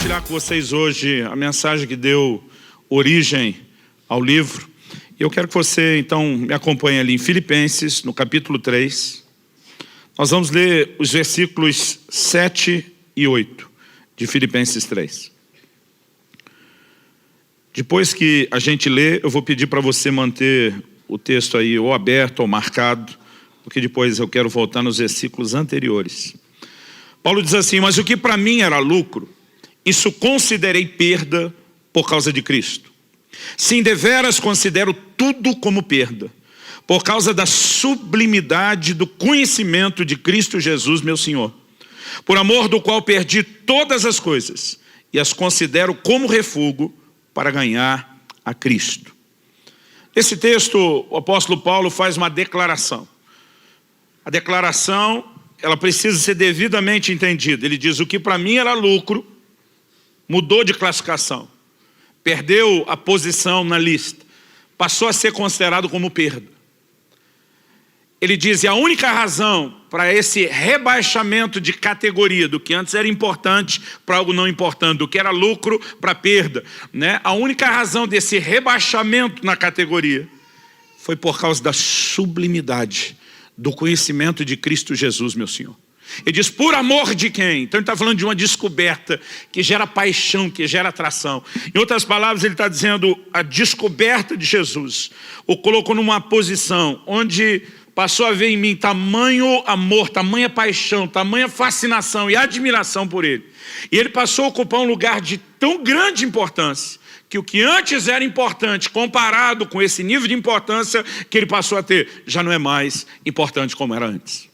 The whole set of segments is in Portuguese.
compartilhar com vocês hoje a mensagem que deu origem ao livro. Eu quero que você, então, me acompanhe ali em Filipenses, no capítulo 3. Nós vamos ler os versículos 7 e 8 de Filipenses 3. Depois que a gente lê, eu vou pedir para você manter o texto aí ou aberto ou marcado, porque depois eu quero voltar nos versículos anteriores. Paulo diz assim: mas o que para mim era lucro, isso considerei perda por causa de Cristo. Sim, deveras considero tudo como perda, por causa da sublimidade do conhecimento de Cristo Jesus, meu Senhor, por amor do qual perdi todas as coisas e as considero como refúgio para ganhar a Cristo. Nesse texto, o apóstolo Paulo faz uma declaração. A declaração, ela precisa ser devidamente entendida. Ele diz: o que para mim era lucro, mudou de classificação, perdeu a posição na lista, passou a ser considerado como perda. Ele diz: e a única razão para esse rebaixamento de categoria, do que antes era importante para algo não importante, do que era lucro para perda, né? A única razão desse rebaixamento na categoria foi por causa da sublimidade do conhecimento de Cristo Jesus, meu Senhor. Ele diz: por amor de quem? Então ele está falando de uma descoberta que gera paixão, que gera atração. Em outras palavras, ele está dizendo: a descoberta de Jesus o colocou numa posição onde passou a ver em mim tamanho amor, tamanha paixão, tamanha fascinação e admiração por ele. E ele passou a ocupar um lugar de tão grande importância, que o que antes era importante, comparado com esse nível de importância que ele passou a ter, já não é mais importante como era antes.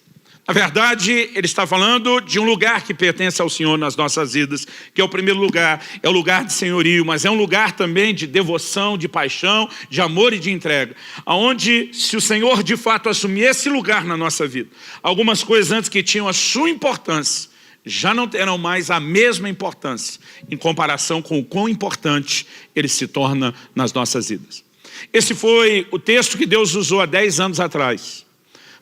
Na verdade, ele está falando de um lugar que pertence ao Senhor nas nossas vidas, que é o primeiro lugar, é o lugar de senhorio, mas é um lugar também de devoção, de paixão, de amor e de entrega, onde, se o Senhor de fato assumir esse lugar na nossa vida, algumas coisas antes que tinham a sua importância, já não terão mais a mesma importância, em comparação com o quão importante ele se torna nas nossas vidas. Esse foi o texto que Deus usou há 10 anos atrás,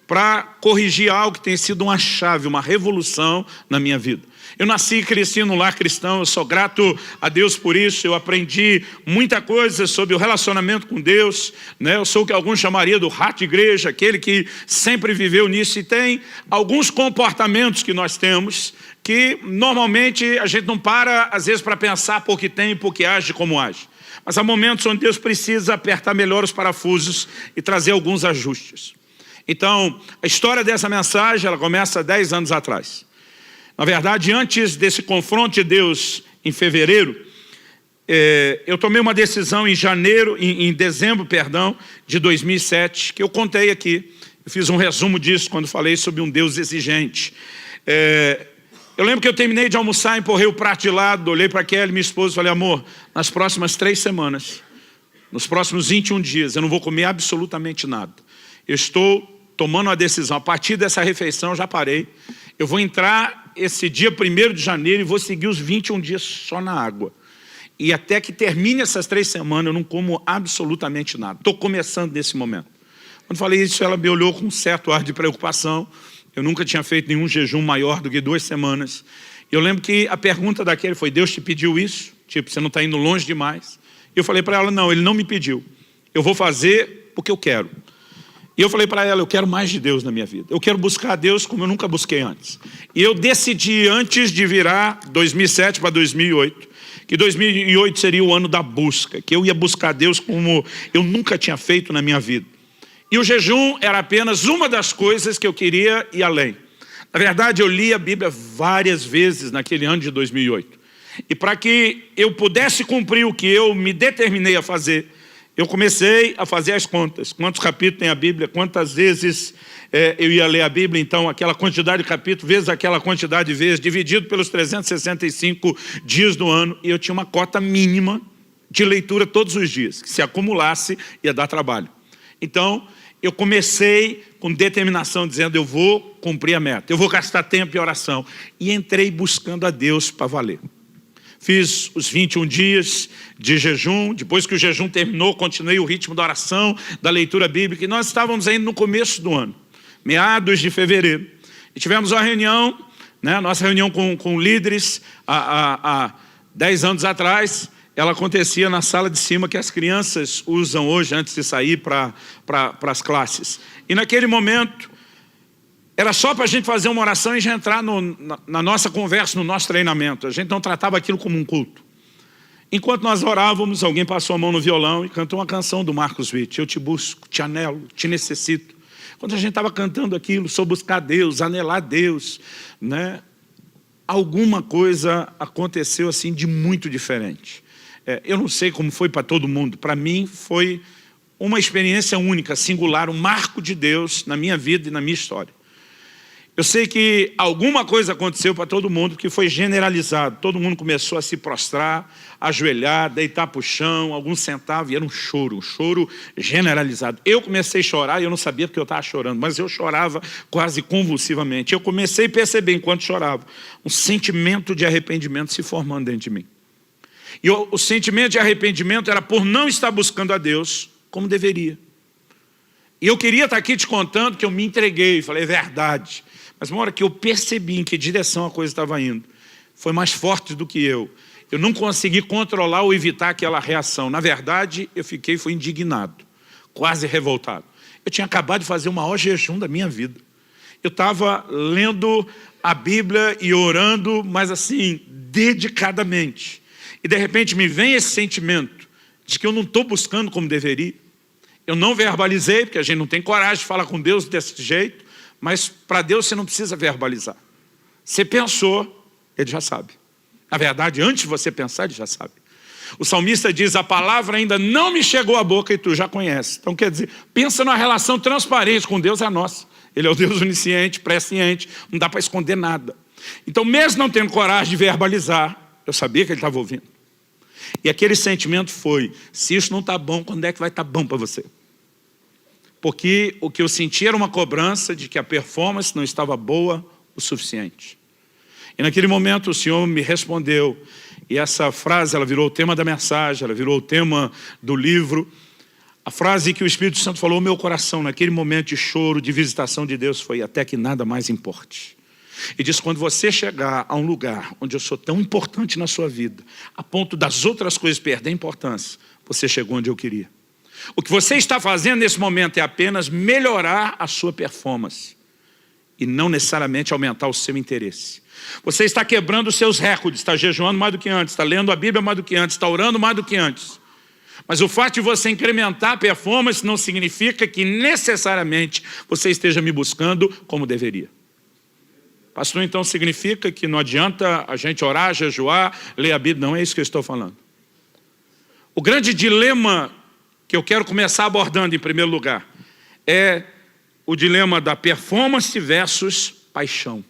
para corrigir algo que tem sido uma chave, uma revolução na minha vida. Eu nasci e cresci num lar cristão, eu sou grato a Deus por isso, eu aprendi muita coisa sobre o relacionamento com Deus, né? Eu sou o que alguns chamariam do rato de igreja, aquele que sempre viveu nisso, e tem alguns comportamentos que nós temos, que normalmente a gente não para, às vezes, para pensar por que tem e por que age como age. Mas há momentos onde Deus precisa apertar melhor os parafusos e trazer alguns ajustes. Então, a história dessa mensagem, ela começa há 10 anos atrás. Na verdade, antes desse confronto de Deus, em fevereiro, eu tomei uma decisão em dezembro de 2007, que eu contei aqui. Eu fiz um resumo disso quando falei sobre um Deus exigente. Eu lembro que eu terminei de almoçar, empurrei o prato de lado, olhei para Kelly, minha esposa, e falei: amor, nas próximas 3 semanas, nos próximos 21 dias, eu não vou comer absolutamente nada. Eu estou tomando uma decisão, a partir dessa refeição eu já parei, eu vou entrar esse dia 1º de janeiro e vou seguir os 21 dias só na água. E até que termine essas 3 semanas eu não como absolutamente nada. Estou começando nesse momento. Quando falei isso, ela me olhou com um certo ar de preocupação. Eu nunca tinha feito nenhum jejum maior do que 2 semanas. Eu lembro que a pergunta daquele foi: Deus te pediu isso? Tipo, você não está indo longe demais? E eu falei para ela: não, Ele não me pediu. Eu vou fazer porque eu quero. E eu falei para ela: eu quero mais de Deus na minha vida. Eu quero buscar a Deus como eu nunca busquei antes. E eu decidi, antes de virar 2007 para 2008, que 2008 seria o ano da busca, que eu ia buscar a Deus como eu nunca tinha feito na minha vida. E o jejum era apenas uma das coisas que eu queria ir além. Na verdade, eu li a Bíblia várias vezes naquele ano de 2008. E para que eu pudesse cumprir o que eu me determinei a fazer, eu comecei a fazer as contas. Quantos capítulos tem a Bíblia? Quantas vezes eu ia ler a Bíblia? Então, aquela quantidade de capítulos, vezes aquela quantidade de vezes, dividido pelos 365 dias do ano. E eu tinha uma cota mínima de leitura todos os dias, que se acumulasse ia dar trabalho. Então, eu comecei com determinação, dizendo: eu vou cumprir a meta, eu vou gastar tempo em oração. E entrei buscando a Deus para valer. Fiz os 21 dias de jejum. Depois que o jejum terminou, continuei o ritmo da oração, da leitura bíblica. E nós estávamos ainda no começo do ano, meados de fevereiro. E tivemos uma reunião, né, nossa reunião com líderes, 10 anos atrás, ela acontecia na sala de cima que as crianças usam hoje antes de sair para as classes. E naquele momento, era só para a gente fazer uma oração e já entrar na nossa conversa, no nosso treinamento. A gente não tratava aquilo como um culto. Enquanto nós orávamos, alguém passou a mão no violão e cantou uma canção do Marcos Witt. Eu te busco, te anelo, te necessito. Quando a gente estava cantando aquilo, sobre buscar Deus, anelar Deus, né? Alguma coisa aconteceu assim de muito diferente. Eu não sei como foi para todo mundo. Para mim foi uma experiência única, singular, um marco de Deus na minha vida e na minha história. Eu sei que alguma coisa aconteceu para todo mundo que foi generalizado. Todo mundo começou a se prostrar, ajoelhar, deitar para o chão, alguns sentavam e era um choro generalizado. Eu comecei a chorar e eu não sabia porque eu estava chorando, mas eu chorava quase convulsivamente. Eu comecei a perceber enquanto chorava um sentimento de arrependimento se formando dentro de mim. E o sentimento de arrependimento era por não estar buscando a Deus como deveria. E eu queria estar aqui te contando que eu me entreguei, falei, é verdade. Mas uma hora que eu percebi em que direção a coisa estava indo, foi mais forte do que eu. Eu não consegui controlar ou evitar aquela reação. Na verdade, fui indignado, quase revoltado. Eu tinha acabado de fazer o maior jejum da minha vida. Eu estava lendo a Bíblia e orando, mas assim, dedicadamente. E de repente me vem esse sentimento de que eu não estou buscando como deveria. Eu não verbalizei, porque a gente não tem coragem de falar com Deus desse jeito, mas para Deus você não precisa verbalizar. Você pensou, Ele já sabe. Na verdade, antes de você pensar, Ele já sabe. O salmista diz, a palavra ainda não me chegou à boca e tu já conheces. Então quer dizer, pensa numa relação transparente com Deus, é a nossa. Ele é o Deus onisciente, presciente, não dá para esconder nada. Então mesmo não tendo coragem de verbalizar, eu sabia que Ele estava ouvindo. E aquele sentimento foi, se isso não está bom, quando é que vai estar bom para você? Porque o que eu senti era uma cobrança de que a performance não estava boa o suficiente. E naquele momento o Senhor me respondeu, e essa frase ela virou o tema da mensagem, ela virou o tema do livro. A frase que o Espírito Santo falou ao meu coração naquele momento de choro, de visitação de Deus, foi até que nada mais importe. E diz, quando você chegar a um lugar onde eu sou tão importante na sua vida, a ponto das outras coisas perder importância, você chegou onde eu queria. O que você está fazendo nesse momento é apenas melhorar a sua performance e não necessariamente aumentar o seu interesse. Você está quebrando os seus recordes, está jejuando mais do que antes, está lendo a Bíblia mais do que antes, está orando mais do que antes. Mas o fato de você incrementar a performance não significa que necessariamente você esteja me buscando como deveria. Pastor, então significa que não adianta a gente orar, jejuar, ler a Bíblia. Não é isso que eu estou falando. O grande dilema que eu quero começar abordando em primeiro lugar é o dilema da performance versus paixão.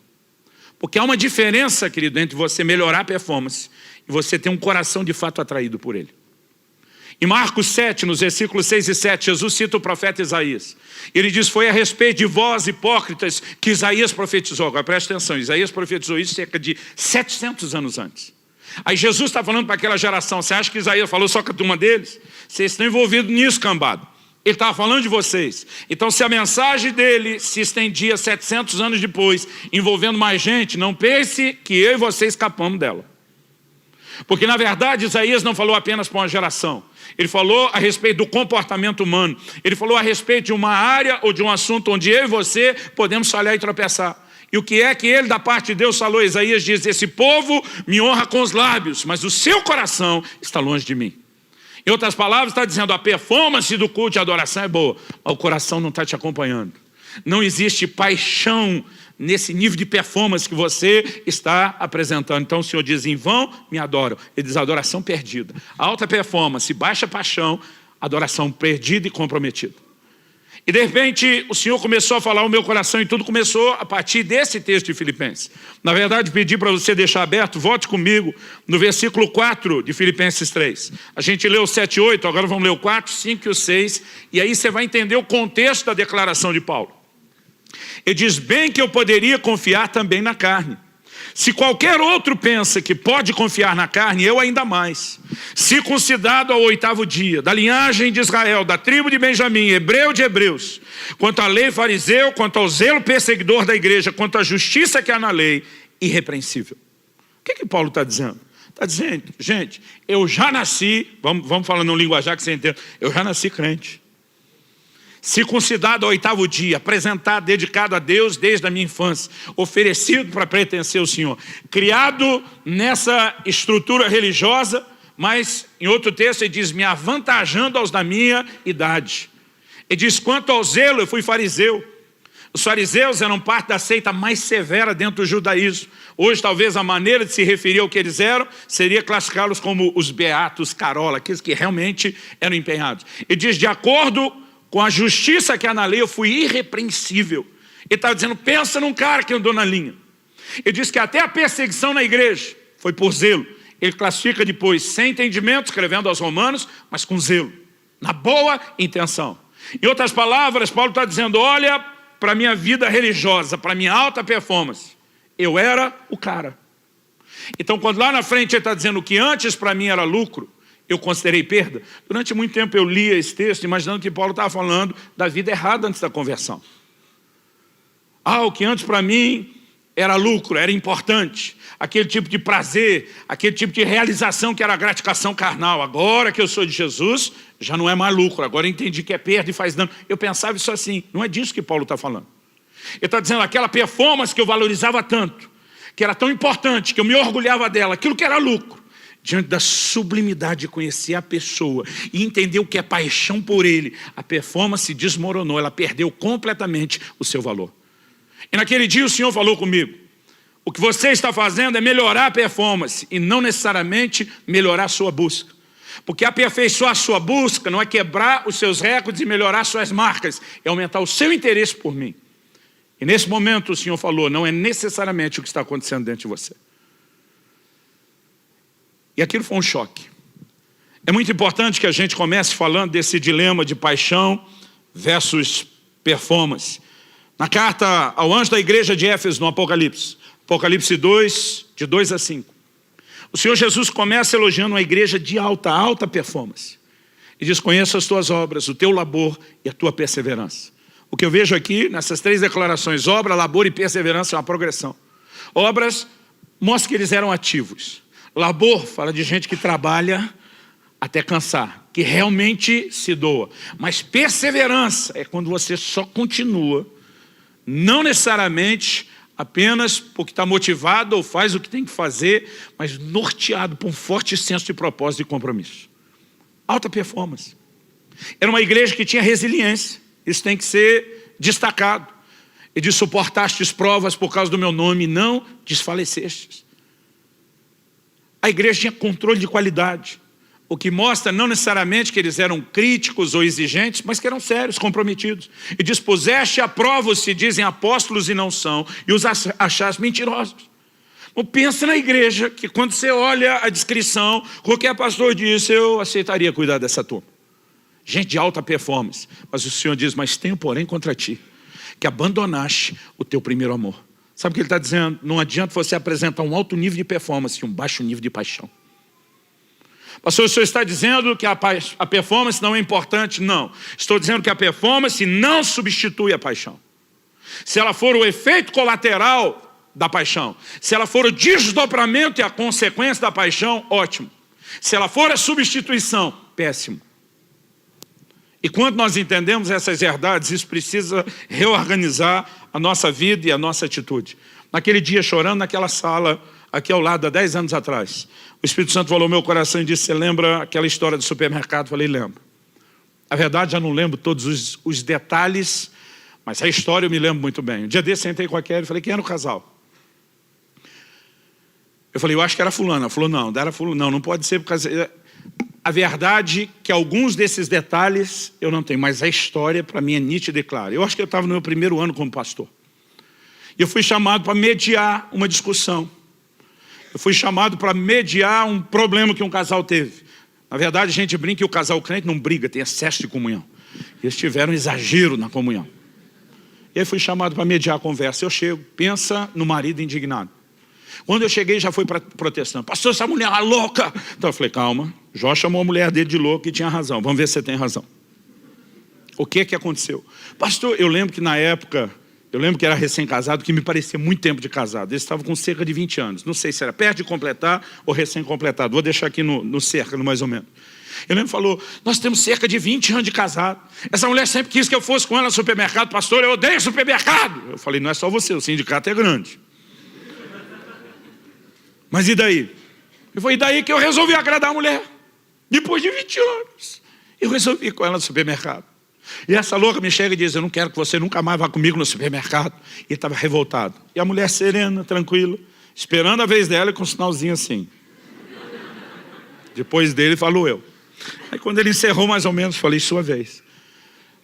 Porque há uma diferença, querido, entre você melhorar a performance e você ter um coração de fato atraído por ele. Em Marcos 7, nos versículos 6 e 7, Jesus cita o profeta Isaías. Ele diz, foi a respeito de vós, hipócritas, que Isaías profetizou. Agora preste atenção, Isaías profetizou isso cerca de 700 anos antes. Aí Jesus está falando para aquela geração, você acha que Isaías falou só com a turma deles? Vocês estão envolvidos nisso, cambado. Ele estava falando de vocês. Então se a mensagem dele se estendia 700 anos depois, envolvendo mais gente, não pense que eu e você escapamos dela. Porque na verdade Isaías não falou apenas para uma geração. Ele falou a respeito do comportamento humano. Ele falou a respeito de uma área ou de um assunto onde eu e você podemos falhar e tropeçar. E o que é que ele da parte de Deus falou? Isaías diz, esse povo me honra com os lábios, mas o seu coração está longe de mim. Em outras palavras, está dizendo, a performance do culto de adoração é boa, mas o coração não está te acompanhando. Não existe paixão nesse nível de performance que você está apresentando. Então o Senhor diz, em vão me adoram. Ele diz, adoração perdida. Alta performance, baixa paixão, adoração perdida e comprometida. E de repente o Senhor começou a falar o meu coração e tudo começou a partir desse texto de Filipenses. Na verdade, pedi para você deixar aberto, volte comigo no versículo 4 de Filipenses 3. A gente leu o 7 e 8, agora vamos ler o 4, 5 e o 6, e aí você vai entender o contexto da declaração de Paulo. Ele diz, bem que eu poderia confiar também na carne. Se qualquer outro pensa que pode confiar na carne, eu ainda mais. Circuncidado ao 8º dia, da linhagem de Israel, da tribo de Benjamim, hebreu de hebreus, quanto à lei fariseu, quanto ao zelo perseguidor da igreja, quanto à justiça que há na lei, irrepreensível. O que Paulo está dizendo? Está dizendo, gente, eu já nasci, vamos falando no linguajar que você entende, eu já nasci crente. Circuncidado ao 8º dia, apresentado, dedicado a Deus desde a minha infância, oferecido para pertencer ao Senhor, criado nessa estrutura religiosa, mas em outro texto ele diz, me avantajando aos da minha idade. Ele diz, quanto ao zelo, eu fui fariseu. Os fariseus eram parte da seita mais severa dentro do judaísmo. Hoje, talvez, a maneira de se referir ao que eles eram seria classificá-los como os beatos carola, aqueles que realmente eram empenhados. Ele diz, de acordo com a justiça que há na lei, eu fui irrepreensível. Ele estava dizendo, pensa num cara que andou na linha. Ele diz que até a perseguição na igreja foi por zelo. Ele classifica depois, sem entendimento, escrevendo aos romanos, mas com zelo, na boa intenção. Em outras palavras, Paulo está dizendo, olha para a minha vida religiosa, para a minha alta performance, eu era o cara. Então, quando lá na frente ele está dizendo que antes para mim era lucro, eu considerei perda. Durante muito tempo eu lia esse texto, imaginando que Paulo estava falando da vida errada antes da conversão. O que antes para mim era lucro, era importante. Aquele tipo de prazer, aquele tipo de realização que era a gratificação carnal. Agora que eu sou de Jesus, já não é mais lucro. Agora eu entendi que é perda e faz dano. Eu pensava isso assim. Não é disso que Paulo está falando. Ele está dizendo aquela performance que eu valorizava tanto, que era tão importante, que eu me orgulhava dela, aquilo que era lucro. Diante da sublimidade de conhecer a pessoa e entender o que é paixão por ele, a performance desmoronou, ela perdeu completamente o seu valor. E naquele dia o Senhor falou comigo, o que você está fazendo é melhorar a performance e não necessariamente melhorar a sua busca. Porque aperfeiçoar a sua busca não é quebrar os seus recordes e melhorar suas marcas, é aumentar o seu interesse por mim. E nesse momento o Senhor falou, não é necessariamente o que está acontecendo dentro de você. E aquilo foi um choque. É muito importante que a gente comece falando desse dilema de paixão versus performance. Na carta ao anjo da igreja de Éfeso, no Apocalipse 2, de 2 a 5. O Senhor Jesus começa elogiando uma igreja de alta performance. E diz, conheço as tuas obras, o teu labor e a tua perseverança. O que eu vejo aqui, nessas 3 declarações, obra, labor e perseverança, é uma progressão. Obras, mostra que eles eram ativos. Labor, fala de gente que trabalha até cansar, que realmente se doa. Mas perseverança é quando você só continua, não necessariamente apenas porque está motivado ou faz o que tem que fazer, mas norteado por um forte senso de propósito e compromisso. Alta performance. Era uma igreja que tinha resiliência, isso tem que ser destacado. E de suportastes provas por causa do meu nome, não desfalecestes. A igreja tinha controle de qualidade, o que mostra não necessariamente que eles eram críticos ou exigentes, mas que eram sérios, comprometidos. E dispuseste a prova os se dizem apóstolos e não são, e os achaste mentirosos. Não pensa na igreja, que quando você olha a descrição, qualquer pastor disse, eu aceitaria cuidar dessa turma. Gente de alta performance. Mas o Senhor diz, mas tenho porém contra ti, que abandonaste o teu primeiro amor. Sabe o que ele está dizendo? Não adianta você apresentar um alto nível de performance e um baixo nível de paixão. Pastor, o senhor está dizendo que a performance não é importante? Não. Estou dizendo que a performance não substitui a paixão. Se ela for o efeito colateral da paixão, se ela for o desdobramento e a consequência da paixão, ótimo. Se ela for a substituição, péssimo. E quando nós entendemos essas verdades, isso precisa reorganizar a nossa vida e a nossa atitude. Naquele dia, chorando naquela sala, aqui ao lado, há 10 anos atrás, o Espírito Santo falou ao meu coração e disse, você lembra aquela história do supermercado? Eu falei, lembro. A verdade, já não lembro todos os detalhes, mas a história eu me lembro muito bem. Um dia desse, sentei com a Kelly e falei, quem era o casal? Eu falei, eu acho que era fulano. Ela falou, não, era fulano. Não pode ser por causa... A verdade é que alguns desses detalhes eu não tenho, mas a história para mim é nítida e clara. Eu acho que eu estava no meu primeiro ano como pastor. E eu fui chamado para mediar uma discussão. Eu fui chamado para mediar um problema que um casal teve. Na verdade, a gente brinca que o casal crente não briga, tem excesso de comunhão. Eles tiveram um exagero na comunhão. E aí fui chamado para mediar a conversa. Eu chego, pensa no marido indignado. Quando eu cheguei, já foi protestando. Pastor, essa mulher é louca. Então eu falei, calma. Jó chamou a mulher dele de louca e tinha razão. Vamos ver se você tem razão. O que aconteceu? Pastor, eu lembro que na época, Eu lembro que era recém-casado, que me parecia muito tempo de casado. Ele estava com cerca de 20 anos. Não sei se era perto de completar ou recém-completado. Vou deixar aqui no cerca, mais ou menos. Eu lembro que falou, nós temos cerca de 20 anos de casado. Essa mulher sempre quis que eu fosse com ela no supermercado. Pastor, eu odeio supermercado. Eu falei, não é só você, o sindicato é grande. Mas e daí? E foi daí que eu resolvi agradar a mulher. Depois de 20 anos. Eu resolvi ir com ela no supermercado. E essa louca me chega e diz, eu não quero que você nunca mais vá comigo no supermercado. E ele estava revoltado. E a mulher serena, tranquila, esperando a vez dela e com um sinalzinho assim. Depois dele falou eu. Aí quando ele encerrou mais ou menos, falei, sua vez.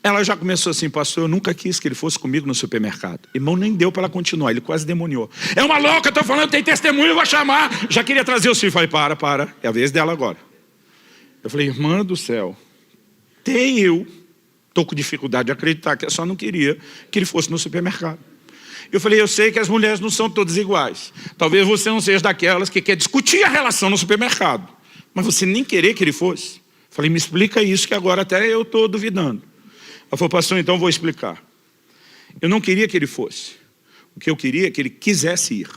Ela já começou assim, pastor, eu nunca quis que ele fosse comigo no supermercado. Irmão, nem deu para ela continuar, ele quase demoniou. É uma louca, eu estou falando, tem testemunho, eu vou chamar. Já queria trazer o filho. Falei, para, é a vez dela agora. Eu falei, irmã do céu, eu estou com dificuldade de acreditar que ela só não queria que ele fosse no supermercado. Eu falei, eu sei que as mulheres não são todas iguais. Talvez você não seja daquelas que quer discutir a relação no supermercado. Mas você nem querer que ele fosse. Eu falei, me explica isso que agora até eu estou duvidando. Ela falou, pastor, então eu vou explicar. Eu não queria que ele fosse. O que eu queria é que ele quisesse ir.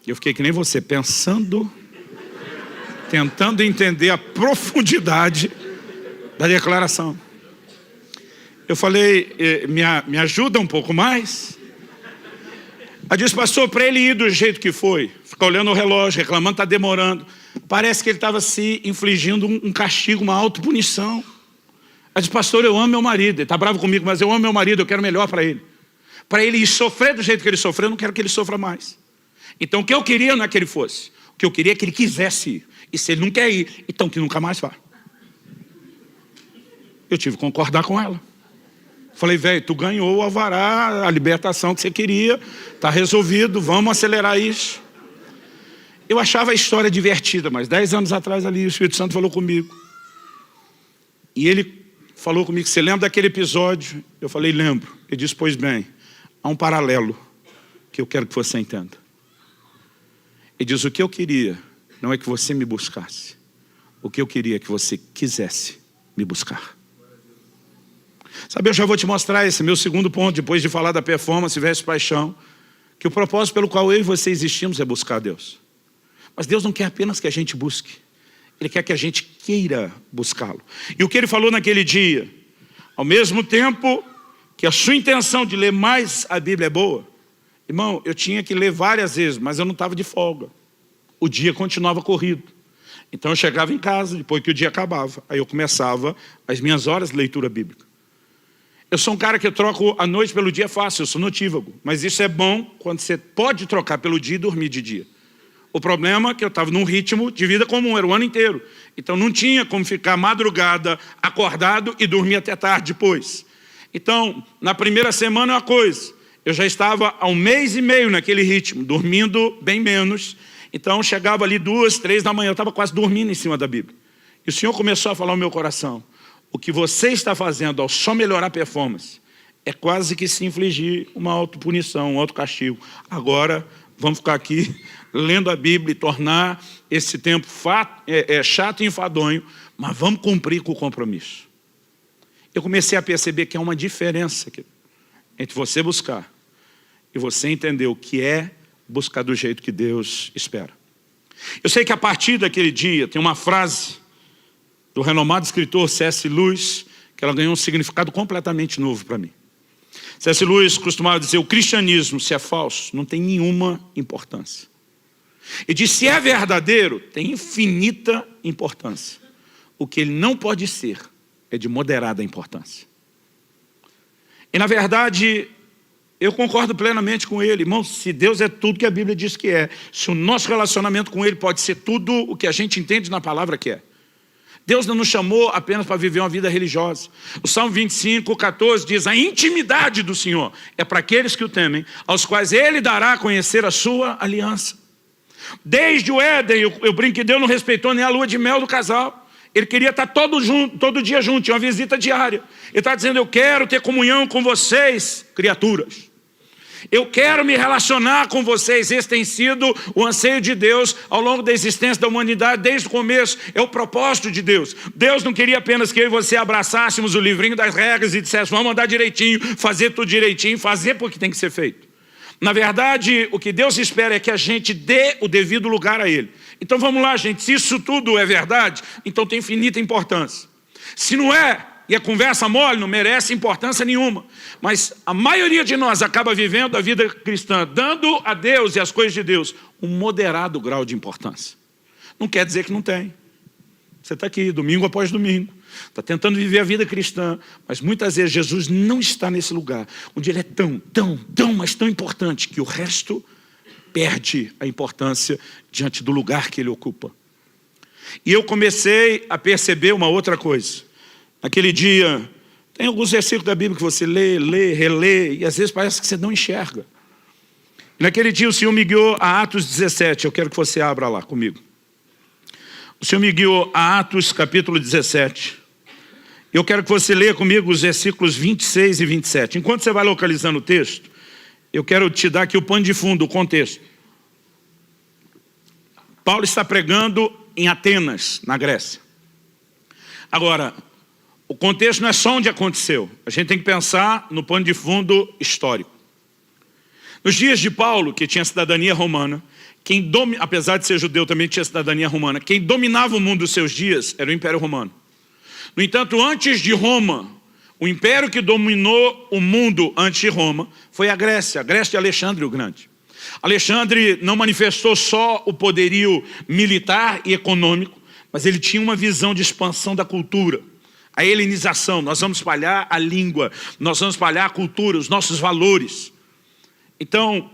Eu fiquei que nem você, pensando, tentando entender a profundidade da declaração. Eu falei, me ajuda um pouco mais? Ela disse, pastor, para ele ir do jeito que foi, ficar olhando o relógio, reclamando, está demorando. Parece que ele estava se infligindo um castigo, uma autopunição. Ela disse, pastor, eu amo meu marido, ele está bravo comigo, mas eu amo meu marido, eu quero melhor para ele. Para ele ir sofrer do jeito que ele sofreu, eu não quero que ele sofra mais. Então o que eu queria não é que ele fosse, o que eu queria é que ele quisesse ir. E se ele não quer ir, então que nunca mais vá. Eu tive que concordar com ela. Falei, velho, tu ganhou o alvará, a libertação que você queria, está resolvido, vamos acelerar isso. Eu achava a história divertida, mas 10 anos atrás ali o Espírito Santo falou comigo. E ele falou comigo, você lembra daquele episódio? Eu falei, lembro. Ele disse, pois bem, há um paralelo que eu quero que você entenda. Ele diz, o que eu queria não é que você me buscasse. O que eu queria é que você quisesse me buscar. Sabe, eu já vou te mostrar esse meu segundo ponto, depois de falar da performance versus paixão, que o propósito pelo qual eu e você existimos é buscar Deus. Mas Deus não quer apenas que a gente busque. Ele quer que a gente queira buscá-lo. E o que ele falou naquele dia, ao mesmo tempo que a sua intenção de ler mais a Bíblia é boa, irmão, eu tinha que ler várias vezes, mas eu não estava de folga. O dia continuava corrido. Então eu chegava em casa, depois que o dia acabava, aí eu começava as minhas horas de leitura bíblica. Eu sou um cara que eu troco a noite pelo dia fácil, eu sou notívago. Mas isso é bom quando você pode trocar pelo dia e dormir de dia. O problema é que eu estava num ritmo de vida comum, era o ano inteiro. Então não tinha como ficar madrugada, acordado e dormir até tarde depois. Então, na primeira semana é uma coisa. Eu já estava há 1 mês e meio naquele ritmo, dormindo bem menos. Então chegava ali 2, 3 da manhã, eu estava quase dormindo em cima da Bíblia. E o Senhor começou a falar no meu coração. O que você está fazendo ao só melhorar a performance é quase que se infligir uma autopunição, um autocastigo. Agora, vamos ficar aqui lendo a Bíblia e tornar esse tempo chato e enfadonho, mas vamos cumprir com o compromisso. Eu comecei a perceber que há uma diferença entre você buscar e você entender o que é buscar do jeito que Deus espera. Eu sei que a partir daquele dia tem uma frase do renomado escritor C.S. Lewis, que ela ganhou um significado completamente novo para mim. C.S. Lewis costumava dizer, o cristianismo, se é falso, não tem nenhuma importância. E diz, se é verdadeiro, tem infinita importância. O que ele não pode ser é de moderada importância. E na verdade, eu concordo plenamente com ele. Irmão, se Deus é tudo que a Bíblia diz que é, se o nosso relacionamento com ele pode ser tudo o que a gente entende na palavra que é. Deus não nos chamou apenas para viver uma vida religiosa. O Salmo 25, 14 diz, a intimidade do Senhor é para aqueles que o temem, aos quais Ele dará a conhecer a sua aliança. Desde o Éden, eu brinco que Deus não respeitou nem a lua de mel do casal. Ele queria estar todo dia junto, tinha uma visita diária. Ele está dizendo, eu quero ter comunhão com vocês, criaturas. Eu quero me relacionar com vocês. Esse tem sido o anseio de Deus ao longo da existência da humanidade, desde o começo. É o propósito de Deus. Deus não queria apenas que eu e você abraçássemos o livrinho das regras e disséssemos, vamos andar direitinho, fazer tudo direitinho, fazer porque tem que ser feito. Na verdade, o que Deus espera é que a gente dê o devido lugar a Ele. Então vamos lá, gente, se isso tudo é verdade, então tem infinita importância. Se não é, e a conversa mole, não merece importância nenhuma. Mas a maioria de nós acaba vivendo a vida cristã, dando a Deus e as coisas de Deus um moderado grau de importância. Não quer dizer que não tem. Você está aqui, domingo após domingo, está tentando viver a vida cristã, mas muitas vezes Jesus não está nesse lugar, onde Ele é mas tão importante, que o resto perde a importância diante do lugar que Ele ocupa. E eu comecei a perceber uma outra coisa. Naquele dia, tem alguns versículos da Bíblia que você lê, relê, e às vezes parece que você não enxerga. Naquele dia o Senhor me guiou a Atos 17, eu quero que você abra lá comigo. O Senhor me guiou a Atos capítulo 17. Eu quero que você leia comigo os versículos 26 e 27. Enquanto você vai localizando o texto, eu quero te dar aqui o pano de fundo, o contexto. Paulo está pregando em Atenas, na Grécia. Agora, o contexto não é só onde aconteceu. A gente tem que pensar no pano de fundo histórico. Nos dias de Paulo, que tinha cidadania romana, apesar de ser judeu, também tinha cidadania romana, quem dominava o mundo dos seus dias era o Império Romano. No entanto, antes de Roma, o império que dominou o mundo antes de Roma foi a Grécia de Alexandre o Grande. Alexandre não manifestou só o poderio militar e econômico, mas ele tinha uma visão de expansão da cultura. A helenização, nós vamos espalhar a língua, nós vamos espalhar a cultura, os nossos valores. Então,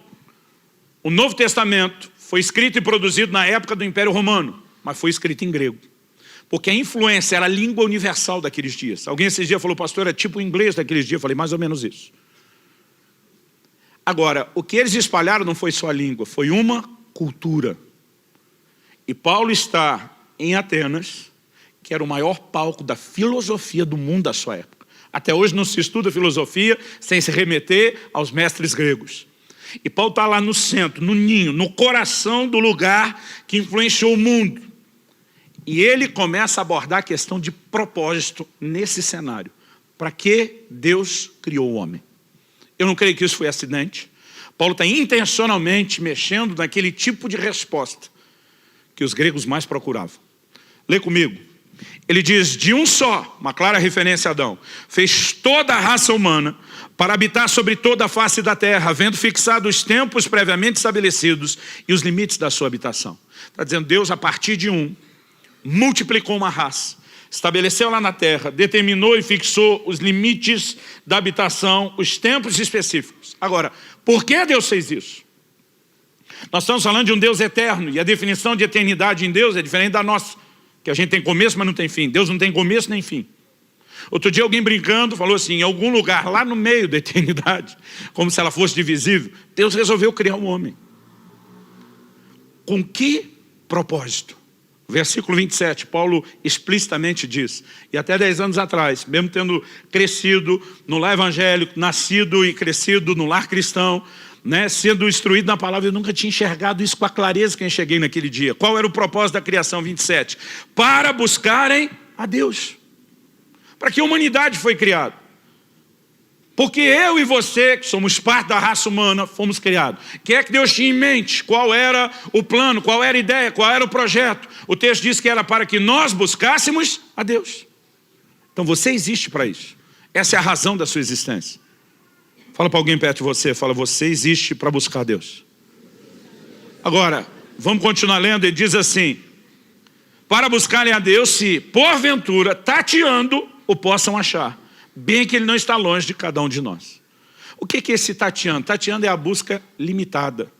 o Novo Testamento foi escrito e produzido na época do Império Romano, mas foi escrito em grego. Porque a influência era a língua universal daqueles dias. Alguém esses dias falou, pastor, é tipo o inglês daqueles dias. Eu falei, mais ou menos isso. Agora, o que eles espalharam não foi só a língua, foi uma cultura. E Paulo está em Atenas, que era o maior palco da filosofia do mundo da sua época. Até hoje não se estuda filosofia sem se remeter aos mestres gregos. E Paulo está lá no centro, no ninho, no coração do lugar que influenciou o mundo. E ele começa a abordar a questão de propósito nesse cenário. Para que Deus criou o homem? Eu não creio que isso foi acidente. Paulo está intencionalmente mexendo naquele tipo de resposta que os gregos mais procuravam. Lê comigo. Ele diz, de um só, uma clara referência a Adão, fez toda a raça humana para habitar sobre toda a face da terra, havendo fixado os tempos previamente estabelecidos e os limites da sua habitação. Está dizendo, Deus, a partir de um, multiplicou uma raça, estabeleceu lá na terra, determinou e fixou os limites da habitação, os tempos específicos. Agora, por que Deus fez isso? Nós estamos falando de um Deus eterno, e a definição de eternidade em Deus é diferente da nossa, que a gente tem começo, mas não tem fim. Deus não tem começo nem fim. Outro dia alguém brincando falou assim, em algum lugar lá no meio da eternidade, como se ela fosse divisível, Deus resolveu criar um homem. Com que propósito? Versículo 27, Paulo explicitamente diz, e até 10 anos atrás, mesmo tendo crescido no lar evangélico, nascido e crescido no lar cristão, sendo instruído na palavra, eu nunca tinha enxergado isso com a clareza que eu enxerguei naquele dia. Qual era o propósito da criação? 27, para buscarem a Deus. Para que a humanidade foi criada? Porque eu e você, que somos parte da raça humana, fomos criados. O que é que Deus tinha em mente? Qual era o plano? Qual era a ideia? Qual era o projeto? O texto diz que era para que nós buscássemos a Deus. Então você existe para isso. Essa é a razão da sua existência. Fala para alguém perto de você, fala, você existe para buscar a Deus. Agora, vamos continuar lendo, ele diz assim, para buscarem a Deus, se porventura, tateando, o possam achar. Bem que Ele não está longe de cada um de nós. O que é esse tateando? Tateando é a busca limitada.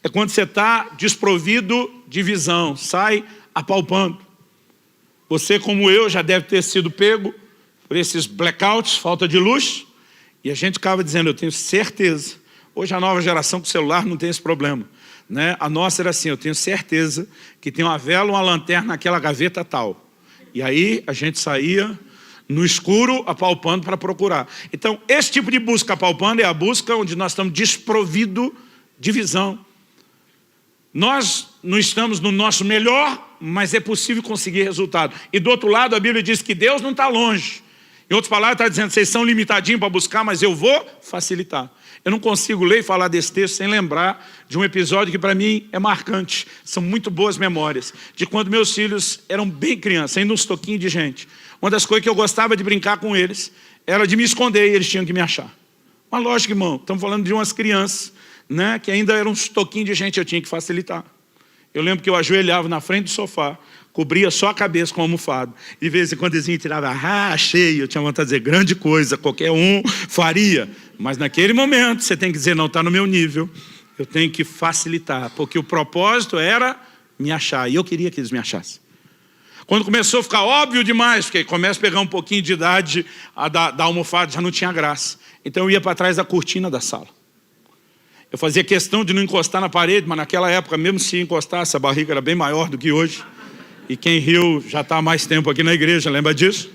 É quando você está desprovido de visão, sai apalpando. Você, como eu, já deve ter sido pego por esses blackouts, falta de luz, e a gente ficava dizendo, eu tenho certeza, hoje a nova geração com celular não tem esse problema. A nossa era assim, eu tenho certeza que tem uma vela, uma lanterna naquela gaveta tal. E aí a gente saía no escuro, apalpando para procurar. Então, esse tipo de busca apalpando é a busca onde nós estamos desprovidos de visão. Nós não estamos no nosso melhor, mas é possível conseguir resultado. E do outro lado, a Bíblia diz que Deus não está longe. Em outras palavras, está dizendo, vocês são limitadinhos para buscar, mas eu vou facilitar. Eu não consigo ler e falar desse texto sem lembrar de um episódio que para mim é marcante. São muito boas memórias. De quando meus filhos eram bem crianças, ainda uns toquinhos de gente. Uma das coisas que eu gostava de brincar com eles era de me esconder e eles tinham que me achar. Mas lógico, irmão, estamos falando de umas crianças, né, que ainda eram uns toquinhos de gente, eu tinha que facilitar. Eu lembro que eu ajoelhava na frente do sofá, cobria só a cabeça com a almofada. De vez em quando eles tiravam, achei. Eu tinha vontade de dizer, grande coisa, qualquer um faria. Mas naquele momento, você tem que dizer, não, está no meu nível. Eu tenho que facilitar, porque o propósito era me achar. E eu queria que eles me achassem. Quando começou a ficar óbvio demais, porque começa a pegar um pouquinho de idade, da almofada já não tinha graça. Então eu ia para trás da cortina da sala. Eu fazia questão de não encostar na parede, mas naquela época, mesmo se encostasse, a barriga era bem maior do que hoje. E quem riu já está há mais tempo aqui na igreja, lembra disso?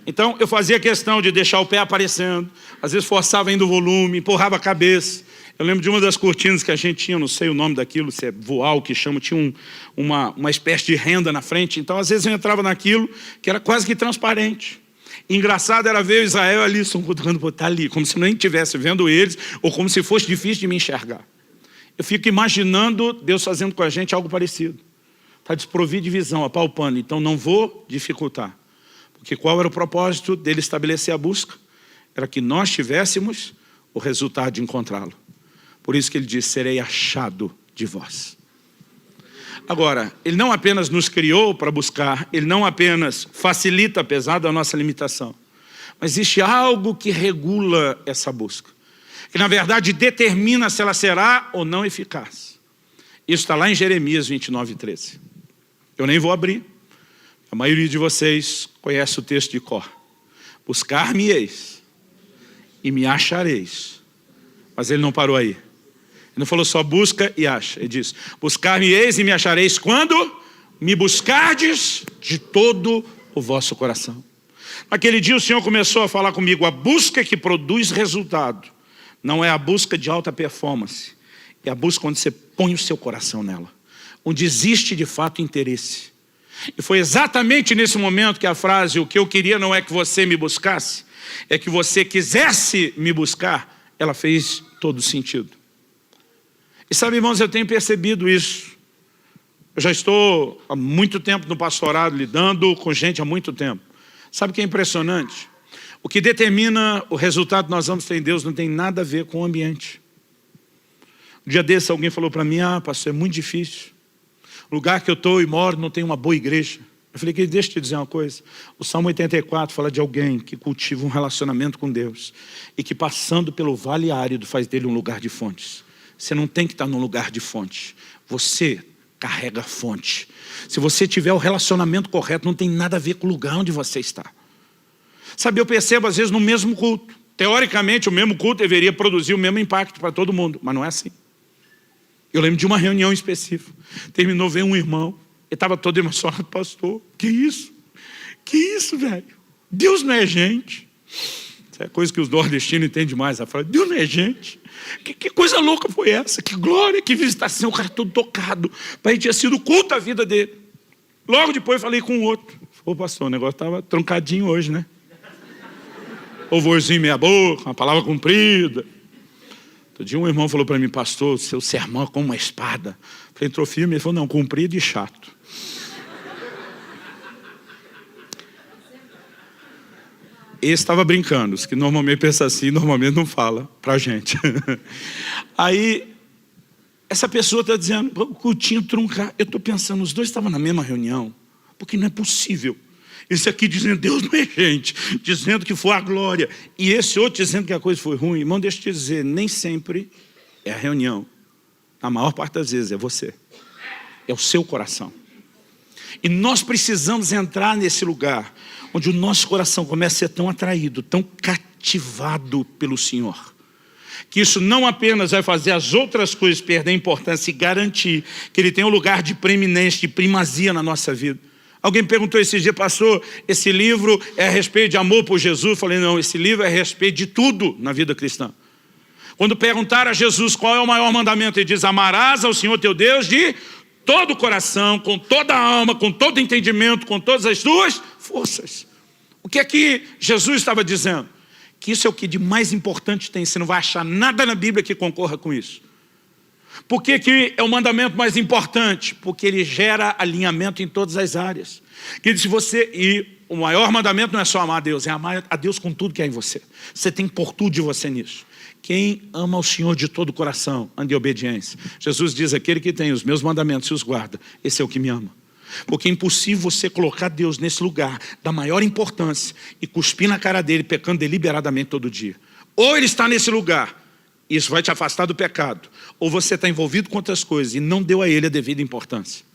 Então, eu fazia questão de deixar o pé aparecendo. Às vezes forçava ainda o volume, empurrava a cabeça. Eu lembro de uma das cortinas que a gente tinha, não sei o nome daquilo, se é voal que chama, tinha uma espécie de renda na frente. Então, às vezes eu entrava naquilo que era quase que transparente. E engraçado era ver o Israel e Alisson cutucando, tá ali, como se nem estivesse vendo eles, ou como se fosse difícil de me enxergar. Eu fico imaginando Deus fazendo com a gente algo parecido. Está desprovido de visão, apalpando, então não vou dificultar. Porque qual era o propósito dele estabelecer a busca? Era que nós tivéssemos o resultado de encontrá-lo. Por isso que ele diz, serei achado de vós. Agora, ele não apenas nos criou para buscar, ele não apenas facilita, apesar da nossa limitação, mas existe algo que regula essa busca, que na verdade determina se ela será ou não eficaz. Isso está lá em Jeremias 29:13. Eu nem vou abrir, a maioria de vocês conhece o texto de cor. Buscar-me-eis e me achareis. Mas ele não parou aí. Ele não falou só busca e acha. Ele diz, buscar-me-eis e me achareis quando me buscardes de todo o vosso coração. Naquele dia o Senhor começou a falar comigo, a busca que produz resultado não é a busca de alta performance, é a busca onde você põe o seu coração nela, onde existe de fato interesse. E foi exatamente nesse momento que a frase, o que eu queria não é que você me buscasse, é que você quisesse me buscar, ela fez todo sentido. E sabe, irmãos, eu tenho percebido isso. Eu já estou há muito tempo no pastorado, lidando com gente há muito tempo. Sabe o que é impressionante? O que determina o resultado que nós vamos ter em Deus não tem nada a ver com o ambiente. Um dia desse alguém falou para mim, pastor, é muito difícil. O lugar que eu estou e moro não tem uma boa igreja. Eu falei, deixa eu te dizer uma coisa. O Salmo 84 fala de alguém que cultiva um relacionamento com Deus e que passando pelo vale árido faz dele um lugar de fontes. Você não tem que estar num lugar de fonte. Você carrega a fonte. Se você tiver o relacionamento correto, não tem nada a ver com o lugar onde você está. Sabe, eu percebo às vezes no mesmo culto. Teoricamente, o mesmo culto deveria produzir o mesmo impacto para todo mundo, mas não é assim. Eu lembro de uma reunião específica. Terminou, veio um irmão. Ele estava todo emocionado, pastor. Que isso? Que isso, velho? Deus não é gente. Isso é coisa que os nordestinos entendem demais. A frase, Deus não é gente. Que coisa louca foi essa? Que glória, que visitação. O cara todo tocado. Pai, tinha sido culto a vida dele. Logo depois falei com o outro. Ô pastor, o negócio estava troncadinho hoje, né? Louvorzinho meia boca, uma palavra comprida. Outro dia um irmão falou para mim, pastor, seu sermão é como uma espada. Falei, entrou firme, ele falou, não, comprido e chato. Esse estava brincando, os que normalmente pensam assim, normalmente não fala para a gente. Aí, essa pessoa está dizendo, o cultinho truncar. Eu estou pensando, os dois estavam na mesma reunião, porque não é possível. Esse aqui dizendo, Deus não é gente, dizendo que foi a glória. E esse outro dizendo que a coisa foi ruim. Irmão, deixa eu te dizer, nem sempre é a reunião. A maior parte das vezes é você. É o seu coração. E nós precisamos entrar nesse lugar onde o nosso coração começa a ser tão atraído, tão cativado pelo Senhor, que isso não apenas vai fazer as outras coisas perder importância e garantir que Ele tem um lugar de preeminência, de primazia na nossa vida, Alguém me perguntou esses dias, pastor, esse livro é a respeito de amor por Jesus? Eu falei, não, esse livro é a respeito de tudo na vida cristã. Quando perguntaram a Jesus qual é o maior mandamento, ele diz, amarás ao Senhor teu Deus de todo o coração, com toda a alma, com todo o entendimento, com todas as tuas forças. O que é que Jesus estava dizendo? Que isso é o que de mais importante tem, você não vai achar nada na Bíblia que concorra com isso. Por que é o mandamento mais importante? Porque ele gera alinhamento em todas as áreas. E o maior mandamento não é só amar a Deus, é amar a Deus com tudo que há em você. Você tem que pôr tudo de você nisso. Quem ama o Senhor de todo o coração, anda em obediência. Jesus diz, aquele que tem os meus mandamentos e os guarda, esse é o que me ama. Porque é impossível você colocar Deus nesse lugar da maior importância e cuspir na cara dele, pecando deliberadamente todo dia. Ou ele está nesse lugar, isso vai te afastar do pecado, ou você está envolvido com outras coisas e não deu a ele a devida importância.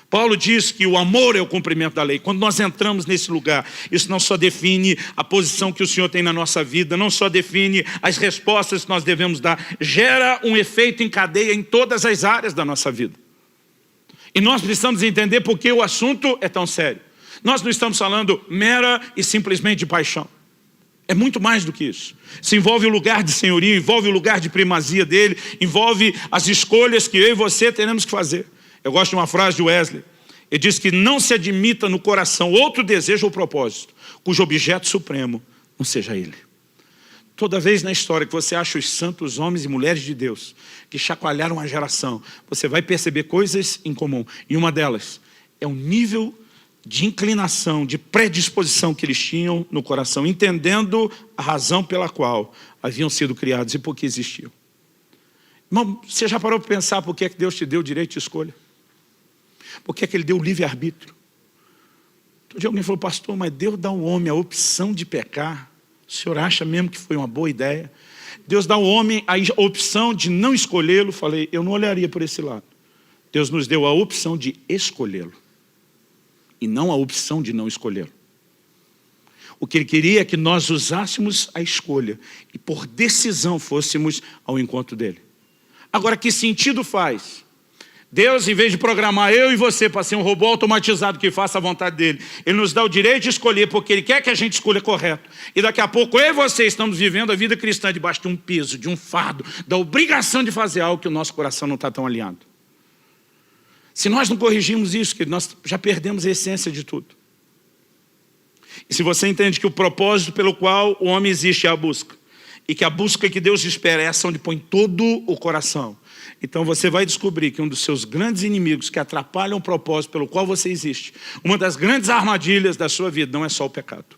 Paulo diz que o amor é o cumprimento da lei. Quando nós entramos nesse lugar, isso não só define a posição que o Senhor tem na nossa vida, não só define as respostas que nós devemos dar, gera um efeito em cadeia em todas as áreas da nossa vida. E nós precisamos entender por que o assunto é tão sério. Nós não estamos falando mera e simplesmente de paixão. É muito mais do que isso. Se envolve o lugar de senhorio, envolve o lugar de primazia dele, envolve as escolhas que eu e você teremos que fazer. Eu gosto de uma frase de Wesley. Ele diz que não se admita no coração outro desejo ou propósito, cujo objeto supremo não seja ele. Toda vez na história que você acha os santos homens e mulheres de Deus que chacoalharam a geração, você vai perceber coisas em comum. E uma delas é o nível de inclinação, de predisposição que eles tinham no coração, entendendo a razão pela qual haviam sido criados e por que existiam. Irmão, você já parou para pensar por que é que Deus te deu o direito de escolha? Por que é que Ele deu o livre-arbítrio? Todo dia alguém falou, pastor, mas Deus dá ao homem a opção de pecar. O senhor acha mesmo que foi uma boa ideia? Deus dá ao homem a opção de não escolhê-lo. Falei, eu não olharia por esse lado. Deus nos deu a opção de escolhê-lo. E não a opção de não escolhê-lo. O que Ele queria é que nós usássemos a escolha e por decisão fôssemos ao encontro dEle. Agora, que sentido faz? Deus, em vez de programar eu e você para ser um robô automatizado que faça a vontade dEle, Ele nos dá o direito de escolher porque Ele quer que a gente escolha correto. E daqui a pouco eu e você estamos vivendo a vida cristã debaixo de um peso, de um fardo, da obrigação de fazer algo que o nosso coração não está tão alinhado. Se nós não corrigirmos isso, que nós já perdemos a essência de tudo. E se você entende que o propósito pelo qual o homem existe é a busca, e que a busca que Deus espera é essa onde põe todo o coração, então você vai descobrir que um dos seus grandes inimigos que atrapalham o propósito pelo qual você existe, uma das grandes armadilhas da sua vida não é só o pecado.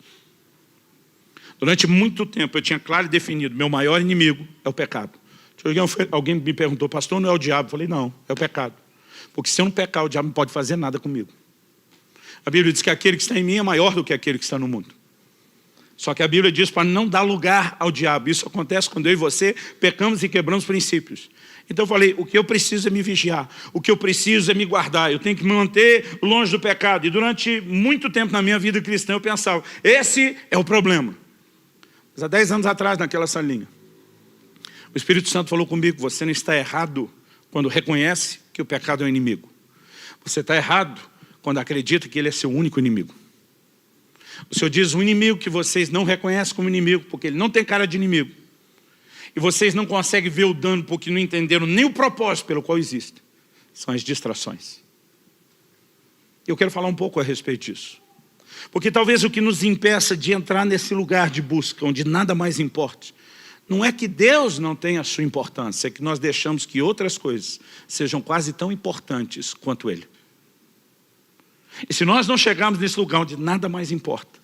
Durante muito tempo eu tinha claro e definido, meu maior inimigo é o pecado. Alguém me perguntou, pastor, não é o diabo? Eu falei, não, é o pecado. Porque se eu não pecar, o diabo não pode fazer nada comigo. A Bíblia diz que aquele que está em mim é maior do que aquele que está no mundo. Só que a Bíblia diz para não dar lugar ao diabo. Isso acontece quando eu e você pecamos e quebramos princípios. Então eu falei, o que eu preciso é me vigiar. O que eu preciso é me guardar. Eu tenho que me manter longe do pecado. E durante muito tempo na minha vida cristã eu pensava, esse é o problema. Mas há 10 anos atrás, naquela salinha, o Espírito Santo falou comigo, você não está errado quando reconhece que o pecado é um inimigo. Você está errado quando acredita que ele é seu único inimigo. O Senhor diz, um inimigo que vocês não reconhecem como inimigo, porque ele não tem cara de inimigo. E vocês não conseguem ver o dano porque não entenderam nem o propósito pelo qual existe. São as distrações. Eu quero falar um pouco a respeito disso. Porque talvez o que nos impeça de entrar nesse lugar de busca, onde nada mais importa, não é que Deus não tenha a sua importância, é que nós deixamos que outras coisas sejam quase tão importantes quanto Ele. E se nós não chegarmos nesse lugar onde nada mais importa,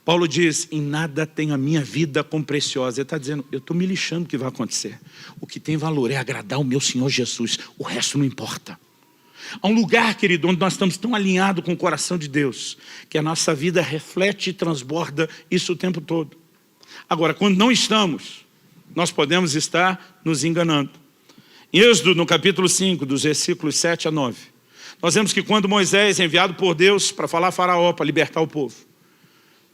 Paulo diz, em nada tenho a minha vida como preciosa. Ele está dizendo, eu estou me lixando do que vai acontecer. O que tem valor é agradar o meu Senhor Jesus, o resto não importa. Há um lugar, querido, onde nós estamos tão alinhados com o coração de Deus, que a nossa vida reflete e transborda isso o tempo todo. Agora, quando não estamos, nós podemos estar nos enganando. Em Êxodo, no capítulo 5, dos versículos 7 a 9, nós vemos que quando Moisés é enviado por Deus para falar a Faraó, para libertar o povo,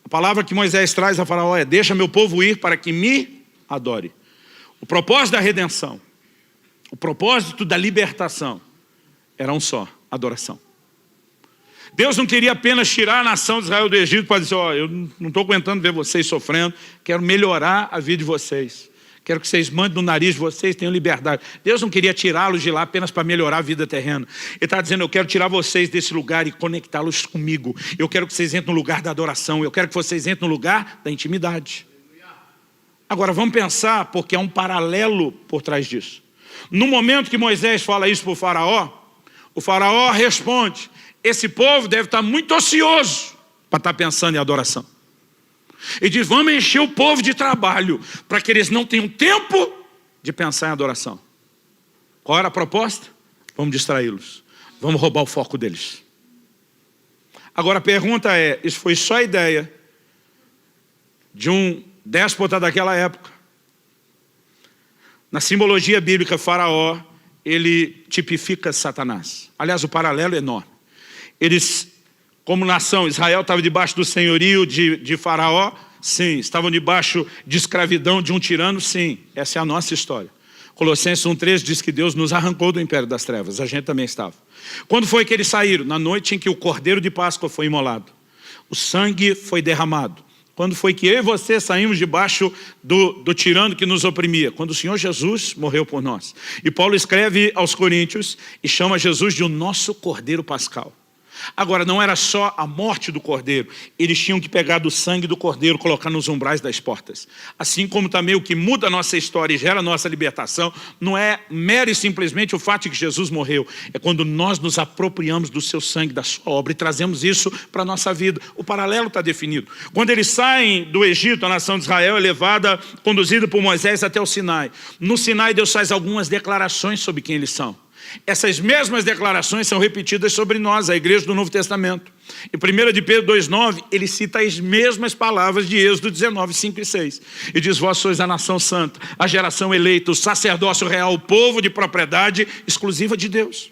a palavra que Moisés traz a Faraó é, deixa meu povo ir para que me adore. O propósito da redenção, o propósito da libertação, era um só, adoração. Deus não queria apenas tirar a nação de Israel do Egito para dizer, ó, eu não estou aguentando ver vocês sofrendo, quero melhorar a vida de vocês. Quero que vocês mandem no nariz de vocês, tenham liberdade. Deus não queria tirá-los de lá apenas para melhorar a vida terrena. Ele está dizendo, eu quero tirar vocês desse lugar e conectá-los comigo. Eu quero que vocês entrem no lugar da adoração. Eu quero que vocês entrem no lugar da intimidade. Agora, vamos pensar, porque há um paralelo por trás disso. No momento que Moisés fala isso para o faraó responde, esse povo deve estar muito ocioso para estar pensando em adoração. Ele diz, vamos encher o povo de trabalho, para que eles não tenham tempo de pensar em adoração. Qual era a proposta? Vamos distraí-los. Vamos roubar o foco deles. Agora a pergunta é, isso foi só a ideia de um déspota daquela época? Na simbologia bíblica, Faraó, ele tipifica Satanás. Aliás, o paralelo é enorme. Eles, como nação, Israel estava debaixo do senhorio de Faraó? Sim. Estavam debaixo de escravidão de um tirano? Sim. Essa é a nossa história. Colossenses 1,13 diz que Deus nos arrancou do império das trevas. A gente também estava. Quando foi que eles saíram? Na noite em que o cordeiro de Páscoa foi imolado. O sangue foi derramado. Quando foi que eu e você saímos debaixo do tirano que nos oprimia? Quando o Senhor Jesus morreu por nós. E Paulo escreve aos Coríntios e chama Jesus de o nosso cordeiro pascal. Agora, não era só a morte do cordeiro. Eles tinham que pegar do sangue do cordeiro e colocar nos umbrais das portas. Assim como também o que muda a nossa história e gera a nossa libertação, não é mero e simplesmente o fato de que Jesus morreu. É quando nós nos apropriamos do seu sangue, da sua obra, e trazemos isso para a nossa vida. O paralelo está definido. Quando eles saem do Egito, a nação de Israel é levada, conduzida por Moisés até o Sinai. No Sinai, Deus faz algumas declarações sobre quem eles são. Essas mesmas declarações são repetidas sobre nós, a igreja do Novo Testamento. Em 1 de Pedro 2,9, ele cita as mesmas palavras de Êxodo 19, 5 e 6. E diz, vós sois a nação santa, a geração eleita, o sacerdócio real, o povo de propriedade exclusiva de Deus.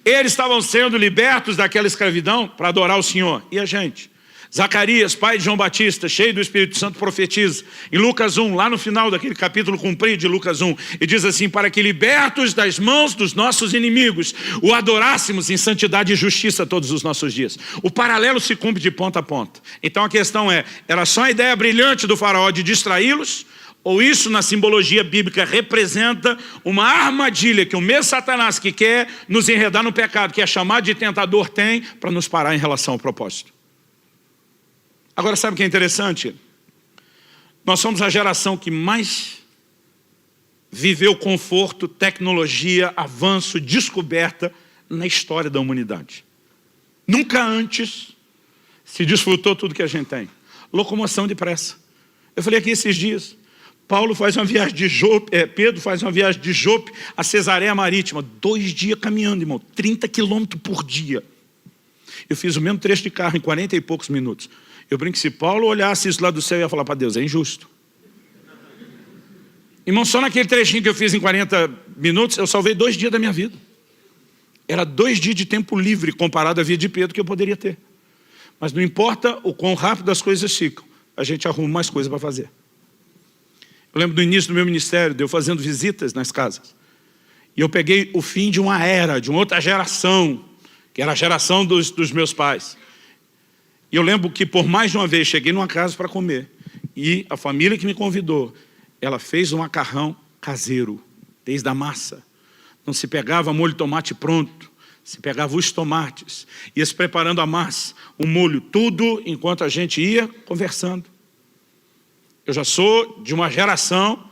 Eles estavam sendo libertos daquela escravidão para adorar o Senhor. E a gente? Zacarias, pai de João Batista, cheio do Espírito Santo, profetiza. Em Lucas 1, lá no final daquele capítulo comprido de Lucas 1, e diz assim, para que libertos das mãos dos nossos inimigos, o adorássemos em santidade e justiça todos os nossos dias. O paralelo se cumpre de ponta a ponta. Então a questão é, era só a ideia brilhante do faraó de distraí-los? Ou isso na simbologia bíblica representa uma armadilha que o mesmo Satanás que quer nos enredar no pecado, que é chamado de tentador, tem para nos parar em relação ao propósito? Agora, sabe o que é interessante? Nós somos a geração que mais viveu conforto, tecnologia, avanço, descoberta na história da humanidade. Nunca antes se desfrutou tudo que a gente tem. Locomoção depressa. Eu falei aqui esses dias, Paulo faz uma viagem de Jope, Pedro faz uma viagem de Jope a Cesareia Marítima, 2 dias caminhando, irmão, 30 quilômetros por dia. Eu fiz o mesmo trecho de carro em 40 e poucos minutos. Eu brinco que se Paulo olhasse isso lá do céu, ia falar para Deus, é injusto. Irmão, só naquele trechinho que eu fiz em 40 minutos, eu salvei 2 dias da minha vida. Era 2 dias de tempo livre comparado à vida de Pedro que eu poderia ter. Mas não importa o quão rápido as coisas ficam, a gente arruma mais coisas para fazer. Eu lembro do início do meu ministério, de eu fazendo visitas nas casas. E eu peguei o fim de uma era, de uma outra geração, que era a geração dos meus pais. E eu lembro que por mais de uma vez cheguei numa casa para comer. E a família que me convidou, ela fez um macarrão caseiro, desde a massa. Não se pegava molho de tomate pronto, se pegava os tomates. Ia se preparando a massa, o molho, tudo enquanto a gente ia conversando. Eu já sou de uma geração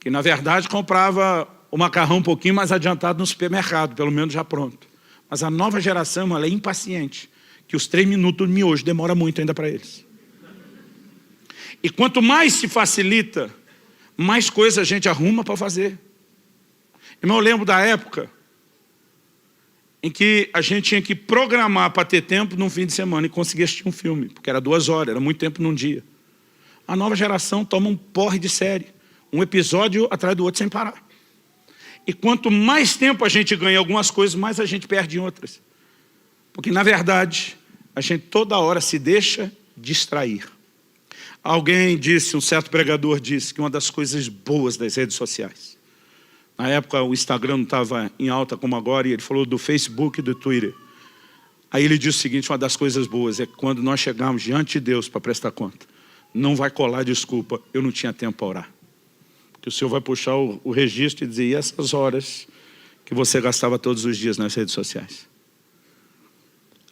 que na verdade comprava o macarrão um pouquinho mais adiantado no supermercado, pelo menos já pronto. Mas a nova geração, ela é impaciente. Que os 3 minutos do miojo demora muito ainda para eles. E quanto mais se facilita, mais coisa a gente arruma para fazer. Irmão, eu lembro da época em que a gente tinha que programar para ter tempo num fim de semana e conseguir assistir um filme, porque era 2 horas, era muito tempo num dia. A nova geração toma um porre de série, um episódio atrás do outro sem parar. E quanto mais tempo a gente ganha em algumas coisas, mais a gente perde em outras. Porque, na verdade, a gente toda hora se deixa distrair. Alguém disse, um certo pregador disse, que uma das coisas boas das redes sociais. Na época, o Instagram não estava em alta como agora, e ele falou do Facebook e do Twitter. Aí ele diz o seguinte, uma das coisas boas é que quando nós chegarmos diante de Deus para prestar conta, não vai colar desculpa, eu não tinha tempo para orar. Porque o Senhor vai puxar o registro e dizer, e essas horas que você gastava todos os dias nas redes sociais?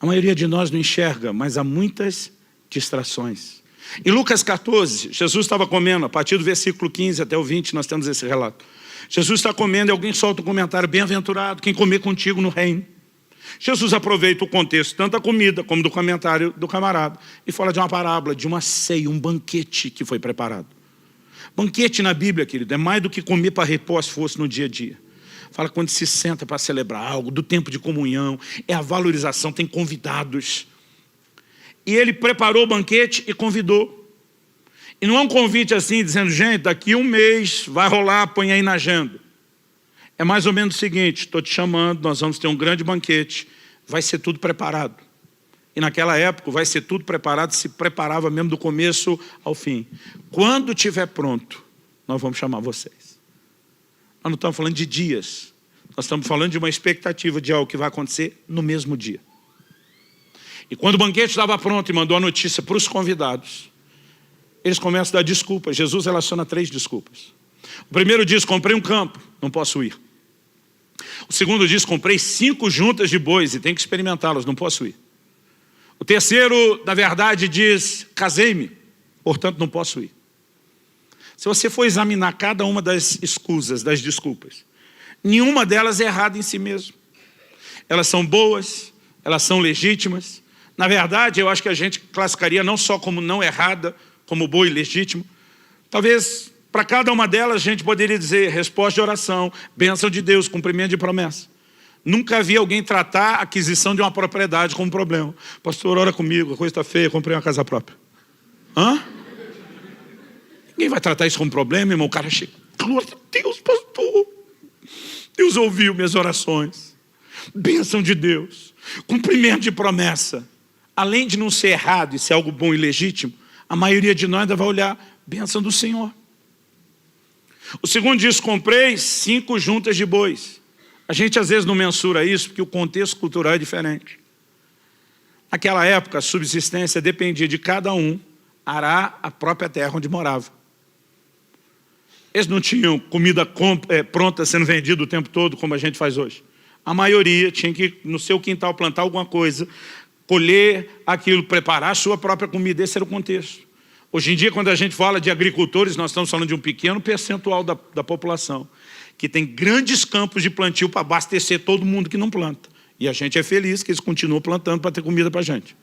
A maioria de nós não enxerga, mas há muitas distrações. Em Lucas 14, Jesus estava comendo, a partir do versículo 15 até o 20, nós temos esse relato. Jesus está comendo e alguém solta um comentário, bem-aventurado quem comer contigo no reino. Jesus aproveita o contexto, tanto da comida como do comentário do camarada, e fala de uma parábola, de uma ceia, um banquete que foi preparado. Banquete na Bíblia, querido, é mais do que comer para repor as forças no dia a dia. Fala quando se senta para celebrar algo, do tempo de comunhão, é a valorização, tem convidados. E ele preparou o banquete e convidou. E não é um convite assim, dizendo, gente, daqui um mês vai rolar, põe aí na agenda. É mais ou menos o seguinte, estou te chamando, nós vamos ter um grande banquete, vai ser tudo preparado. E naquela época, vai ser tudo preparado, se preparava mesmo do começo ao fim. Quando estiver pronto, nós vamos chamar vocês. Nós não estamos falando de dias, nós estamos falando de uma expectativa de algo que vai acontecer no mesmo dia. E quando o banquete estava pronto e mandou a notícia para os convidados, eles começam a dar desculpas. Jesus relaciona 3 desculpas. O primeiro diz, comprei um campo, não posso ir. O segundo diz, comprei 5 juntas de bois e tenho que experimentá-las, não posso ir. O terceiro, na verdade, diz, casei-me, portanto não posso ir. Se você for examinar cada uma das escusas, das desculpas, nenhuma delas é errada em si mesmo. Elas são boas, elas são legítimas. Na verdade, eu acho que a gente classificaria não só como não errada, como boa e legítima. Talvez para cada uma delas a gente poderia dizer resposta de oração, bênção de Deus, cumprimento de promessa. Nunca vi alguém tratar a aquisição de uma propriedade como problema. Pastor, ora comigo, a coisa está feia, comprei uma casa própria. Hã? Ninguém vai tratar isso como problema, irmão. O cara chega, glória a Deus, pastor. Deus ouviu minhas orações. Bênção de Deus, cumprimento de promessa. Além de não ser errado e ser algo bom e legítimo, a maioria de nós ainda vai olhar, bênção do Senhor. O segundo diz, comprei 5 juntas de bois. A gente às vezes não mensura isso porque o contexto cultural é diferente. Naquela época, a subsistência dependia de cada um arar a própria terra onde morava. Eles não tinham comida pronta sendo vendida o tempo todo como a gente faz hoje. A maioria tinha que, no seu quintal, plantar alguma coisa, colher aquilo, preparar a sua própria comida. Esse era o contexto. Hoje em dia, quando a gente fala de agricultores, nós estamos falando de um pequeno percentual da população, que tem grandes campos de plantio para abastecer todo mundo que não planta. E a gente é feliz que eles continuam plantando para ter comida para a gente.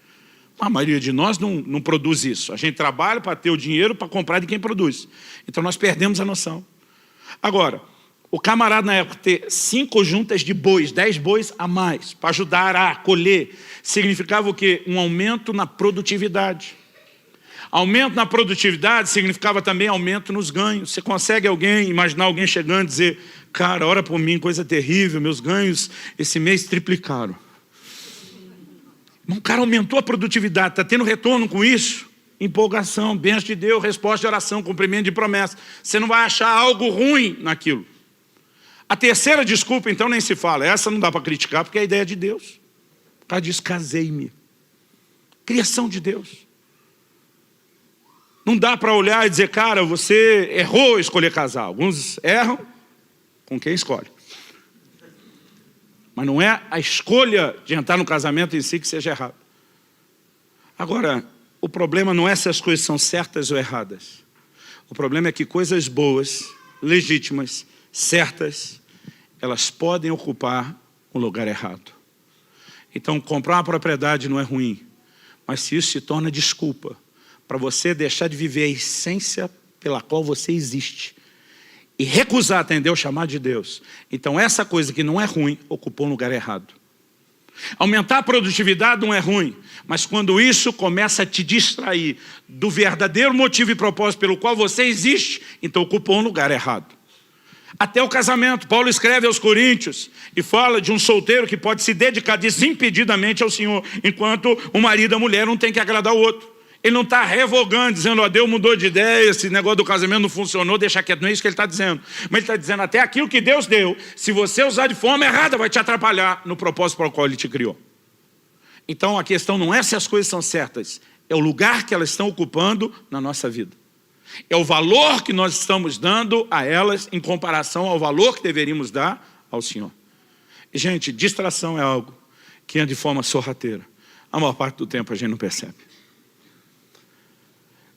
A maioria de nós não produz isso. A gente trabalha para ter o dinheiro para comprar de quem produz. Então nós perdemos a noção. Agora, o camarada na época ter 5 juntas de bois, 10 bois a mais, para ajudar a colher, significava o quê? Um aumento na produtividade. Aumento na produtividade significava também aumento nos ganhos. Você consegue imaginar alguém chegando e dizer, cara, ora por mim, coisa terrível, meus ganhos esse mês triplicaram. O cara aumentou a produtividade, está tendo retorno com isso? Empolgação, bênção de Deus, resposta de oração, cumprimento de promessa. Você não vai achar algo ruim naquilo. A terceira desculpa, então, nem se fala. Essa não dá para criticar, porque é a ideia de Deus. O cara diz, casei-me. Criação de Deus. Não dá para olhar e dizer, cara, você errou escolher casar. Alguns erram com quem escolhe. Mas não é a escolha de entrar no casamento em si que seja errado. Agora, o problema não é se as coisas são certas ou erradas. O problema é que coisas boas, legítimas, certas, elas podem ocupar um lugar errado. Então, comprar uma propriedade não é ruim, mas se isso se torna desculpa para você deixar de viver a essência pela qual você existe e recusar atender o chamado de Deus, então essa coisa que não é ruim ocupou um lugar errado. Aumentar a produtividade não é ruim, mas quando isso começa a te distrair do verdadeiro motivo e propósito pelo qual você existe, então ocupou um lugar errado. Até o casamento, Paulo escreve aos Coríntios e fala de um solteiro que pode se dedicar desimpedidamente ao Senhor, enquanto o marido e a mulher não tem que agradar o outro. Ele não está revogando, dizendo, ó, Deus mudou de ideia, esse negócio do casamento não funcionou, deixa quieto, não é isso que ele está dizendo. Mas ele está dizendo, até aquilo que Deus deu, se você usar de forma errada, vai te atrapalhar no propósito para o qual Ele te criou. Então a questão não é se as coisas são certas, é o lugar que elas estão ocupando na nossa vida. É o valor que nós estamos dando a elas em comparação ao valor que deveríamos dar ao Senhor. E, gente, distração é algo que anda de forma sorrateira. A maior parte do tempo a gente não percebe.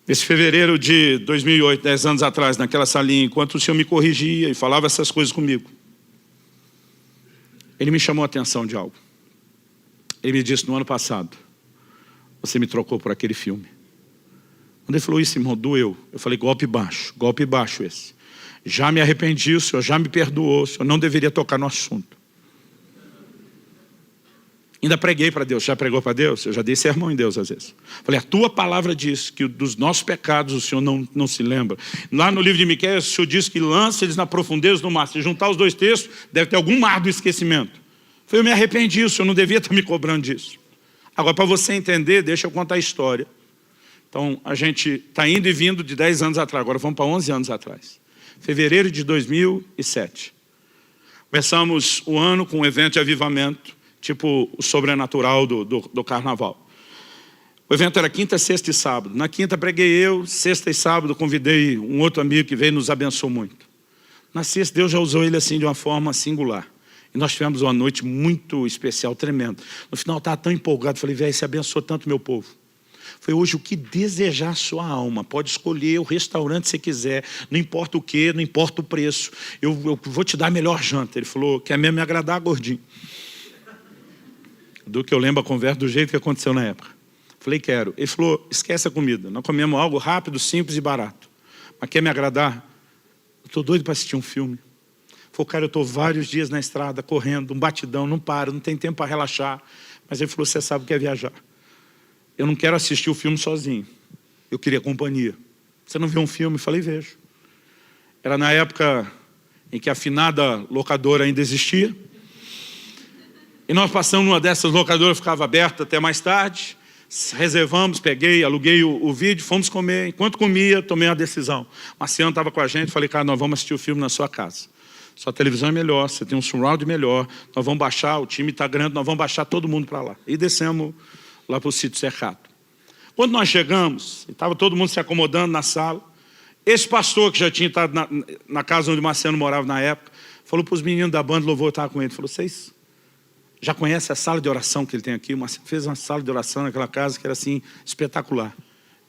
Esse fevereiro de 2008, 10 anos atrás, naquela salinha, enquanto o Senhor me corrigia e falava essas coisas comigo, Ele me chamou a atenção de algo. Ele me disse, no ano passado, você me trocou por aquele filme. Quando ele falou isso, irmão, doeu. Eu falei, golpe baixo esse. Já me arrependi, o Senhor já me perdoou, o Senhor não deveria tocar no assunto. Ainda preguei para Deus. Já pregou para Deus? Eu já dei sermão em Deus às vezes. Falei, a tua palavra diz que dos nossos pecados o Senhor não se lembra. Lá no livro de Miqueias, o Senhor diz que lança eles na profundeza do mar. Se juntar os dois textos, deve ter algum mar do esquecimento. Falei, eu me arrependi, o Senhor não devia estar me cobrando disso. Agora, para você entender, deixa eu contar a história. Então, a gente está indo e vindo de 10 anos atrás. Agora vamos para 11 anos atrás. Fevereiro de 2007. Começamos o ano com um evento de avivamento, tipo o sobrenatural do carnaval. O evento era quinta, sexta e sábado. Na quinta preguei eu, sexta e sábado convidei um outro amigo que veio e nos abençoou muito. Na sexta Deus já usou ele assim de uma forma singular. E nós tivemos uma noite muito especial, tremenda. No final eu estava tão empolgado, falei, velho, você abençoou tanto meu povo. Foi hoje o que desejar a sua alma. Pode escolher o restaurante que você quiser. Não importa o que, não importa o preço. Eu vou te dar a melhor janta. Ele falou, quer mesmo me agradar, gordinho? Do que eu lembro a conversa do jeito que aconteceu na época. Falei, quero. Ele falou, esquece a comida. Nós comemos algo rápido, simples e barato. Mas quer me agradar? Eu estou doido para assistir um filme. Falei, cara, eu estou vários dias na estrada, correndo, um batidão, não paro, não tem tempo para relaxar. Mas ele falou, você sabe o que é viajar. Eu não quero assistir o filme sozinho. Eu queria companhia. Você não viu um filme? Falei, vejo. Era na época em que a afinada locadora ainda existia. E nós passamos numa dessas locadoras, ficava aberta até mais tarde. Reservamos, peguei, aluguei o vídeo, fomos comer. Enquanto comia, tomei uma decisão. Marciano estava com a gente, falei, cara, nós vamos assistir o filme na sua casa. Sua televisão é melhor, você tem um surround melhor. Nós vamos baixar, o time está grande, nós vamos baixar todo mundo para lá. E descemos lá para o sítio cercado. Quando nós chegamos, estava todo mundo se acomodando na sala. Esse pastor que já tinha estado na casa onde o Marciano morava na época, falou para os meninos da banda, louvor, estava com ele, falou, vocês já conhecem a sala de oração que ele tem aqui? O Marciano fez uma sala de oração naquela casa que era assim, espetacular.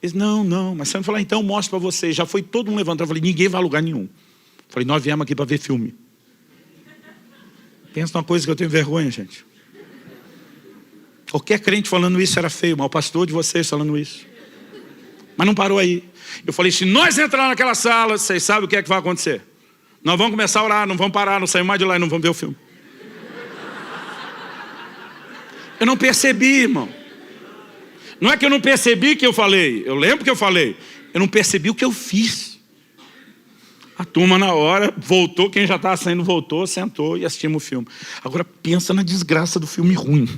Eles, não, Marciano falou, então mostro para vocês. Já foi todo mundo levantando, eu falei, ninguém vai a lugar nenhum. Eu falei, nós viemos aqui para ver filme. Pensa numa coisa que eu tenho vergonha, gente. Qualquer crente falando isso era feio, mas o pastor de vocês falando isso. Mas não parou aí. Eu falei, se nós entrar naquela sala, vocês sabem o que é que vai acontecer. Nós vamos começar a orar, não vamos parar, não saímos mais de lá e não vamos ver o filme. Eu não percebi, irmão. Não é que eu não percebi que eu falei. Eu lembro que eu falei. Eu não percebi o que eu fiz. A turma na hora voltou, quem já estava saindo voltou, sentou e assistimos o filme. Agora pensa na desgraça do filme ruim.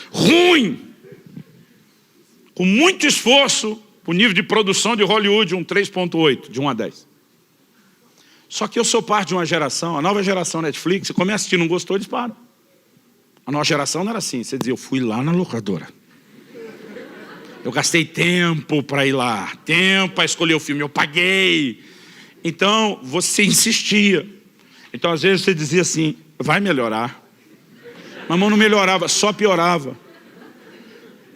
Ruim! Com muito esforço, o nível de produção de Hollywood, um 3.8, de 1 a 10. Só que eu sou parte de uma geração, a nova geração Netflix, você começa a assistir, não gostou, eles param. A nossa geração não era assim, você dizia, eu fui lá na locadora. Eu gastei tempo para ir lá, tempo para escolher o filme, eu paguei. Então, você insistia. Então, às vezes, você dizia assim, vai melhorar. Mas não melhorava, só piorava.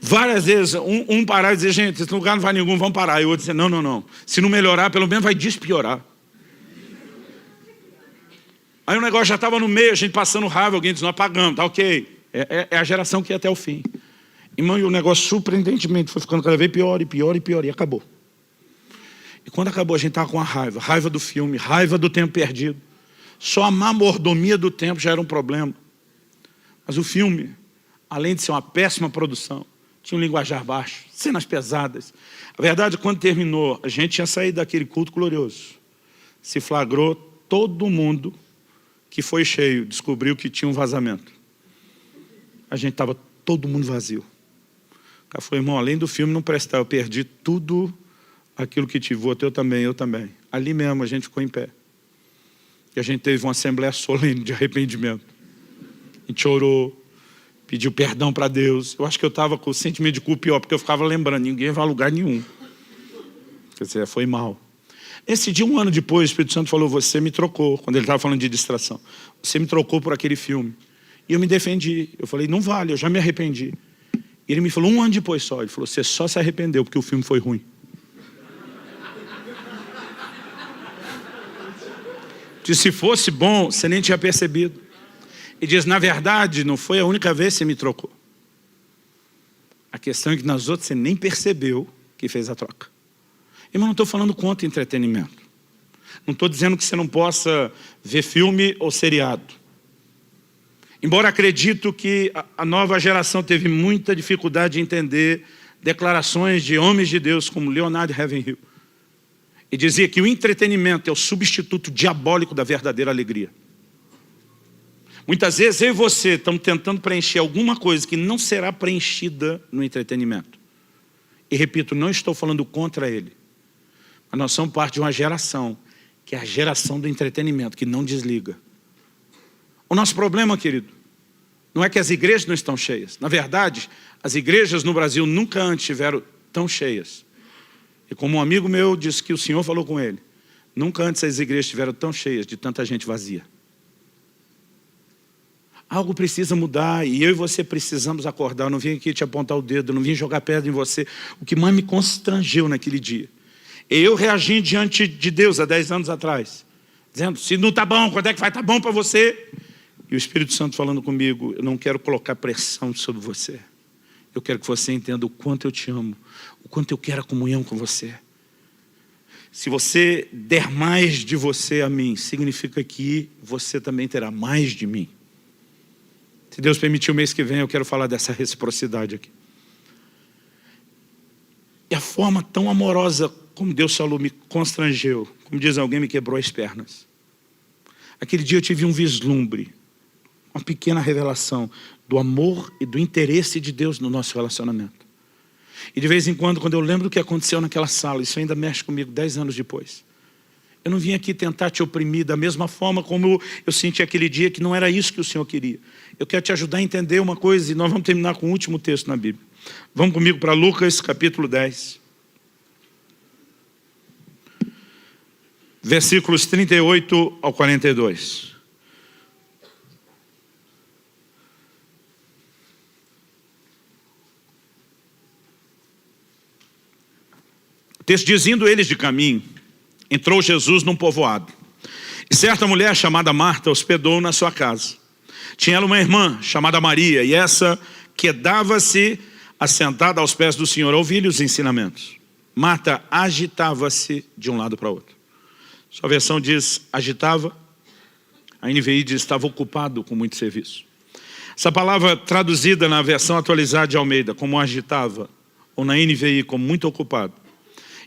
Várias vezes, um parava e dizia, gente, esse lugar não vai nenhum, vamos parar. E o outro dizia, não. Se não melhorar, pelo menos vai despiorar. Aí o negócio já estava no meio, a gente passando raiva, alguém disse, nós pagamos, tá ok. É a geração que ia até o fim. Irmão, e o negócio surpreendentemente foi ficando cada vez pior, e acabou. E quando acabou, a gente estava com a raiva do filme, raiva do tempo perdido. Só a má mordomia do tempo já era um problema. Mas o filme, além de ser uma péssima produção, tinha um linguajar baixo, cenas pesadas. A verdade, quando terminou, a gente tinha saído daquele culto glorioso. Se flagrou todo mundo que foi cheio, descobriu que tinha um vazamento. A gente estava todo mundo vazio. O cara falou, irmão, além do filme não prestar, eu perdi tudo aquilo que tive, eu também. Ali mesmo a gente ficou em pé. E a gente teve uma assembleia solene de arrependimento. A gente orou, pediu perdão para Deus. Eu acho que eu estava com o sentimento de culpa pior, porque eu ficava lembrando, ninguém vai a lugar nenhum. Quer dizer, foi mal. Esse dia, um ano depois, o Espírito Santo falou, você me trocou, quando ele estava falando de distração. Você me trocou por aquele filme. E eu me defendi. Eu falei, não vale, eu já me arrependi. E ele me falou, um ano depois só, ele falou, você só se arrependeu porque o filme foi ruim. Diz, se fosse bom, você nem tinha percebido. E diz, na verdade, não foi a única vez que você me trocou. A questão é que nas outras você nem percebeu que fez a troca. Irmão, não estou falando contra entretenimento. Não estou dizendo que você não possa ver filme ou seriado. Embora acredito que a nova geração teve muita dificuldade de entender declarações de homens de Deus como Leonard Ravenhill. E dizia que o entretenimento é o substituto diabólico da verdadeira alegria. Muitas vezes eu e você estamos tentando preencher alguma coisa que não será preenchida no entretenimento. E repito, não estou falando contra ele. Mas nós somos parte de uma geração, que é a geração do entretenimento, que não desliga. O nosso problema, querido, não é que as igrejas não estão cheias. Na verdade, as igrejas no Brasil nunca antes estiveram tão cheias. E como um amigo meu disse que o Senhor falou com ele, nunca antes as igrejas estiveram tão cheias de tanta gente vazia. Algo precisa mudar e eu e você precisamos acordar. Eu não vim aqui te apontar o dedo, eu não vim jogar pedra em você. O que mais me constrangeu naquele dia, eu reagi diante de Deus há 10 anos atrás, dizendo, se não está bom, quando é que vai estar bom para você? E o Espírito Santo falando comigo, eu não quero colocar pressão sobre você. Eu quero que você entenda o quanto eu te amo, o quanto eu quero a comunhão com você. Se você der mais de você a mim, significa que você também terá mais de mim. Se Deus permitir, o mês que vem eu quero falar dessa reciprocidade aqui. E a forma tão amorosa como Deus falou me constrangeu. Como diz alguém, me quebrou as pernas. Aquele dia eu tive um vislumbre, uma pequena revelação do amor e do interesse de Deus no nosso relacionamento. E de vez em quando eu lembro do que aconteceu naquela sala, isso ainda mexe comigo 10 anos depois. Eu não vim aqui tentar te oprimir da mesma forma como eu senti aquele dia que não era isso que o Senhor queria. Eu quero te ajudar a entender uma coisa e nós vamos terminar com o último texto na Bíblia. Vamos comigo para Lucas capítulo 10. Versículos 38 ao 42. O texto diz, indo eles de caminho, entrou Jesus num povoado. E certa mulher chamada Marta hospedou na sua casa. Tinha ela uma irmã chamada Maria, e essa quedava-se assentada aos pés do Senhor a ouvir-lhe os ensinamentos. Marta agitava-se de um lado para o outro. Sua versão diz agitava, a NVI diz estava ocupado com muito serviço. Essa palavra traduzida na versão atualizada de Almeida como agitava, ou na NVI como muito ocupado.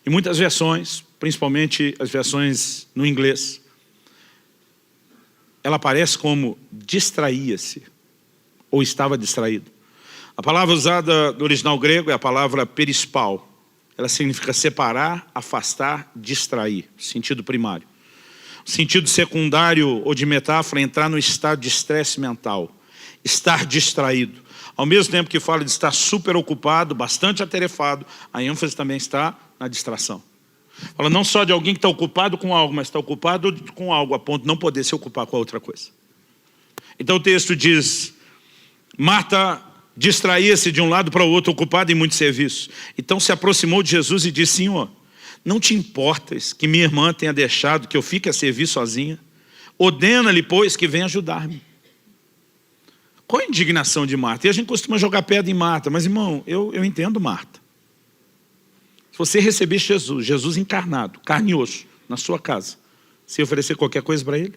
Em muitas versões, principalmente as versões no inglês, ela aparece como distraía-se, ou estava distraído. A palavra usada no original grego é a palavra perispal. Ela significa separar, afastar, distrair, sentido primário. O sentido secundário ou de metáfora é entrar no estado de estresse mental, estar distraído. Ao mesmo tempo que fala de estar super ocupado, bastante atarefado, a ênfase também está na distração. Fala não só de alguém que está ocupado com algo, mas está ocupado com algo a ponto de não poder se ocupar com a outra coisa. Então o texto diz, Marta distraía-se de um lado para o outro, ocupada em muito serviço. Então se aproximou de Jesus e disse, Senhor, não te importas que minha irmã tenha deixado que eu fique a servir sozinha? Ordena-lhe, pois, que venha ajudar-me. Qual a indignação de Marta? E a gente costuma jogar pedra em Marta, mas irmão, eu entendo Marta. Se você receber Jesus encarnado, carne e osso, na sua casa, você oferecer qualquer coisa para ele?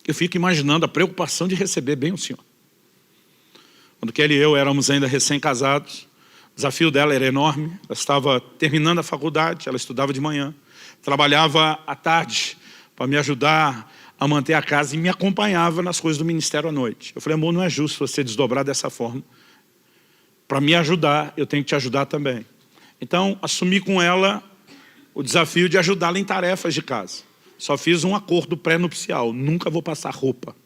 Eu fico imaginando a preocupação de receber bem o Senhor. Quando Kelly e eu éramos ainda recém-casados, o desafio dela era enorme. Ela estava terminando a faculdade, ela estudava de manhã, trabalhava à tarde para me ajudar a manter a casa e me acompanhava nas coisas do ministério à noite. Eu falei, amor, não é justo você desdobrar dessa forma. Para me ajudar, eu tenho que te ajudar também. Então, assumi com ela o desafio de ajudá-la em tarefas de casa. Só fiz um acordo pré-nupcial, nunca vou passar roupa.